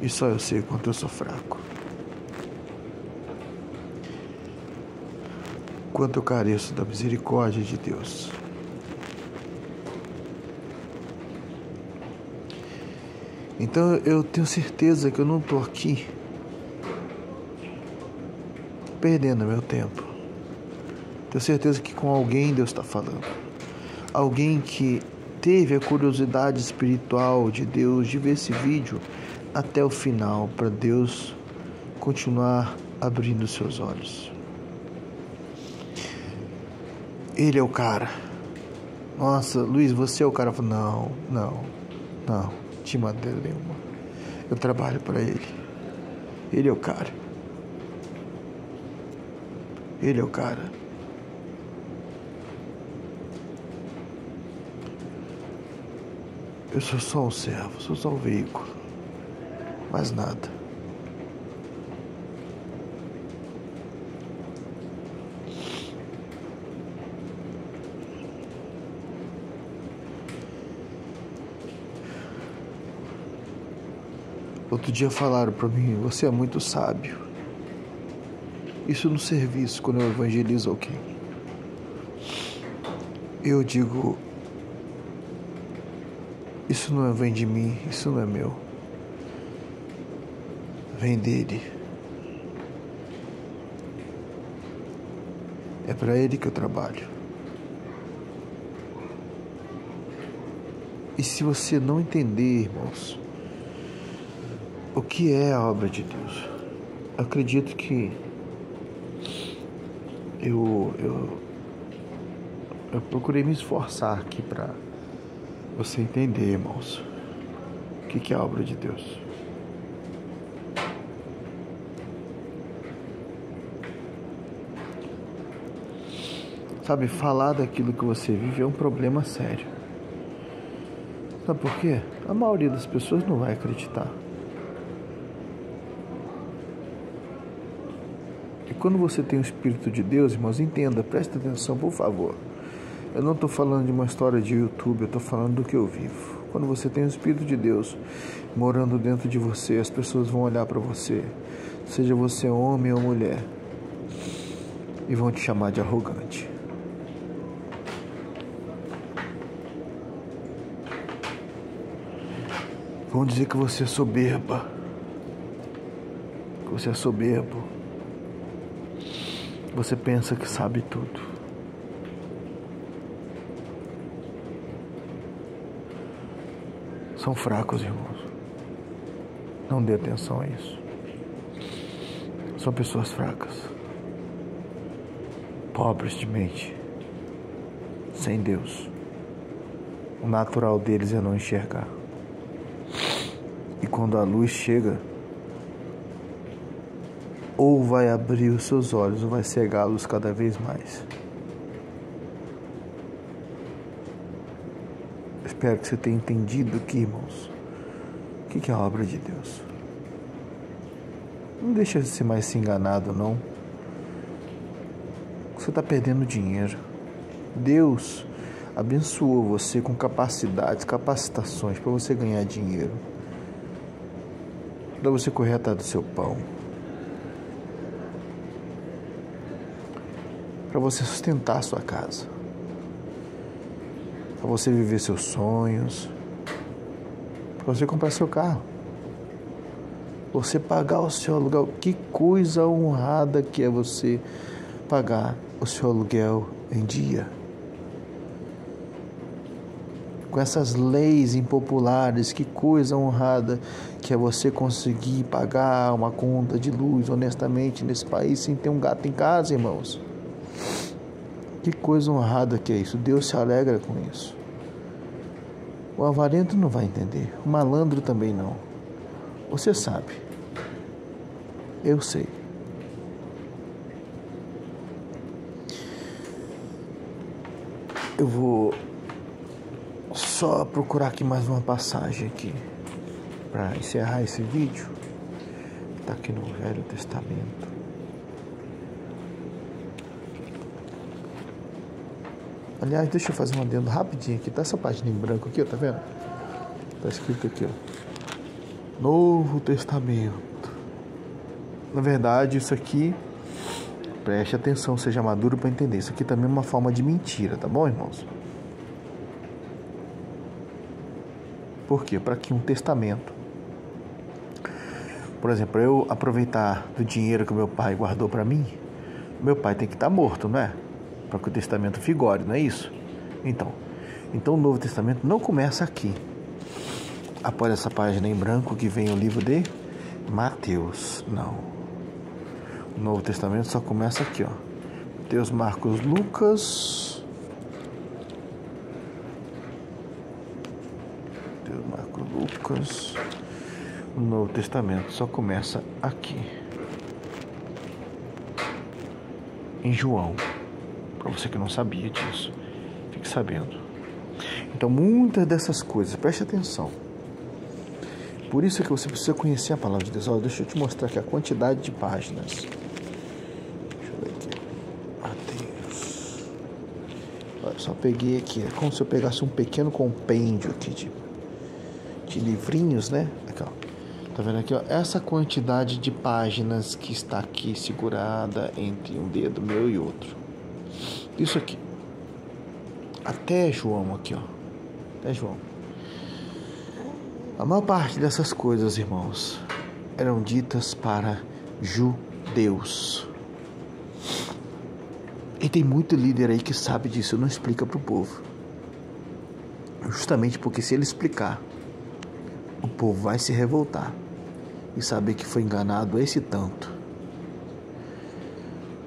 E só eu sei quanto eu sou fraco. Quanto eu careço da misericórdia de Deus. Então eu tenho certeza que eu não estou aqui perdendo meu tempo. Tenho certeza que com alguém Deus está falando. Alguém que teve a curiosidade espiritual de Deus de ver esse vídeo até o final, para Deus continuar abrindo seus olhos. Ele é o cara. Nossa, Luiz, você é o cara. Não, de maneira nenhuma. Eu trabalho para Ele. Ele é o cara. Ele é o cara. Eu sou só um servo, sou só um veículo. Mais nada. Outro dia falaram para mim: você é muito sábio. Isso no serviço, quando eu evangelizo alguém. Eu digo, isso não vem de mim, isso não é meu. Vem dele. É para ele que eu trabalho. E se você não entender, irmãos, o que é a obra de Deus, acredito que eu procurei me esforçar aqui para você entender, irmãos, o que é a obra de Deus. Sabe, falar daquilo que você vive é um problema sério. Sabe por quê? A maioria das pessoas não vai acreditar. E quando você tem o Espírito de Deus, irmãos, entenda, presta atenção, por favor. Eu não estou falando de uma história de YouTube, eu estou falando do que eu vivo. Quando você tem o Espírito de Deus morando dentro de você, as pessoas vão olhar para você, seja você homem ou mulher, e vão te chamar de arrogante. Vão dizer que você é soberba, que você é soberbo. Você pensa que sabe tudo. São fracos, irmãos. Não dê atenção a isso. São pessoas fracas, pobres de mente, sem Deus. O natural deles é não enxergar. E quando a luz chega, ou vai abrir os seus olhos, ou vai cegá-los cada vez mais. Espero que você tenha entendido aqui, irmãos, o que é a obra de Deus. Não deixa de ser mais se enganado, não. Você está perdendo dinheiro. Deus abençoou você com capacidades, capacitações para você ganhar dinheiro, para você correr atrás do seu pão, para você sustentar a sua casa, para você viver seus sonhos, para você comprar seu carro, você pagar o seu aluguel. Que coisa honrada que é você pagar o seu aluguel em dia. Com essas leis impopulares, que coisa honrada que é você conseguir pagar uma conta de luz honestamente nesse país sem ter um gato em casa, irmãos. Que coisa honrada que é isso. Deus se alegra com isso. O avarento não vai entender. O malandro também não. Você sabe. Eu sei. Eu vou só procurar aqui mais uma passagem aqui para encerrar esse vídeo. Está aqui no Velho Testamento. Aliás, deixa eu fazer um adendo rapidinho aqui. Tá essa página em branco aqui, ó, tá vendo? Tá escrito aqui, ó, Novo Testamento. Na verdade, isso aqui, preste atenção, seja maduro para entender. Isso aqui também é uma forma de mentira, tá bom, irmãos? Por quê? Para que um testamento, por exemplo, eu aproveitar do dinheiro que o meu pai guardou para mim, meu pai tem que estar morto, não é? Para que o testamento vigore, não é isso? Então o Novo Testamento não começa aqui. Após essa página em branco que vem o livro de Mateus. Não. O Novo Testamento só começa aqui, ó. Mateus, Marcos, Lucas. Mateus, Marcos, Lucas. O Novo Testamento só começa aqui. Em João. Para você que não sabia disso, fique sabendo. Então, muitas dessas coisas, preste atenção. Por isso é que você precisa conhecer a palavra de Deus. Olha, deixa eu te mostrar aqui a quantidade de páginas. Deixa eu ver aqui. Mateus. Olha, só peguei aqui. É como se eu pegasse um pequeno compêndio aqui de livrinhos, né? Aqui, ó. Tá vendo aqui, ó? Essa quantidade de páginas que está aqui segurada entre um dedo meu e outro. Isso aqui. Até João aqui, ó. Até João. A maior parte dessas coisas, irmãos, eram ditas para judeus. E tem muito líder aí que sabe disso, não explica para o povo. Justamente porque se ele explicar, o povo vai se revoltar e saber que foi enganado esse tanto.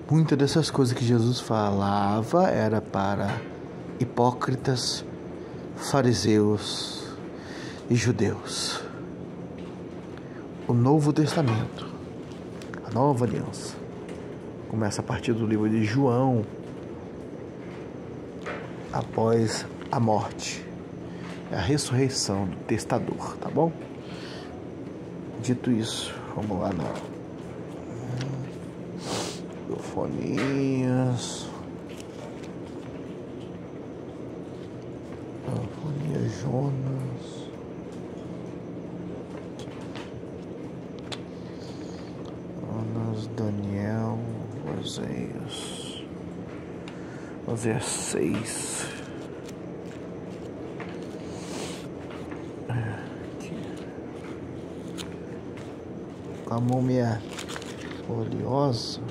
Muitas dessas coisas que Jesus falava era para hipócritas, fariseus e judeus. O Novo Testamento, a Nova Aliança, começa a partir do livro de João, após a morte, a ressurreição do testador, tá bom? Dito isso, vamos lá na Eufonias. Jonas. Jonas, Daniel, Oséias. Oséias 6. A múmia oleosa.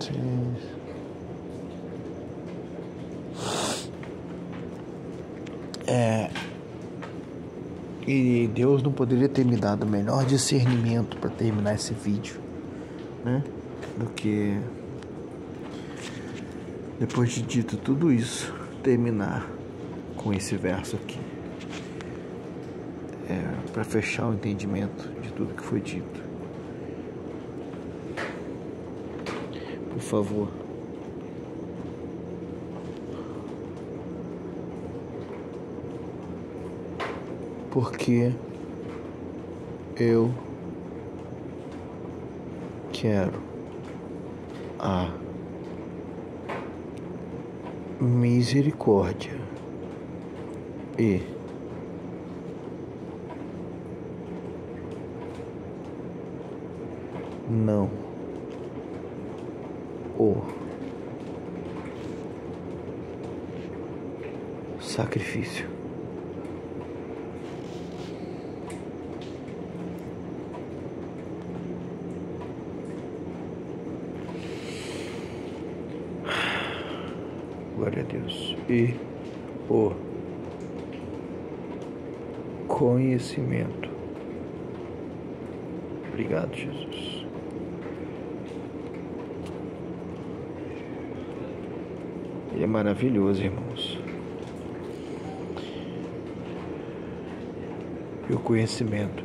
Sim. E Deus não poderia ter me dado melhor discernimento para terminar esse vídeo, né? Do que, depois de dito tudo isso, terminar com esse verso aqui. Para fechar o entendimento de tudo que foi dito. Por favor. Porque eu quero a misericórdia e não o sacrifício. Glória a Deus. E o conhecimento. Obrigado, Jesus. Ele é maravilhoso, irmãos. E o conhecimento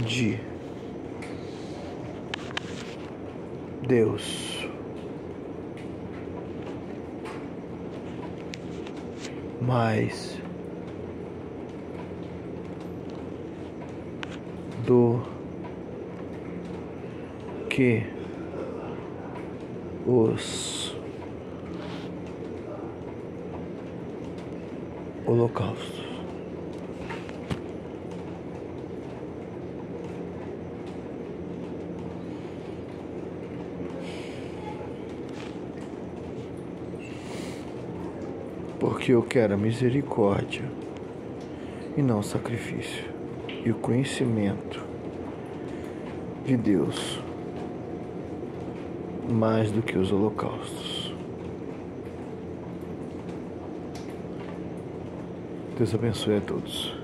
de Deus. Mais do que os holocaustos. Porque eu quero a misericórdia e não sacrifício, e o conhecimento de Deus mais do que os holocaustos. Deus abençoe a todos.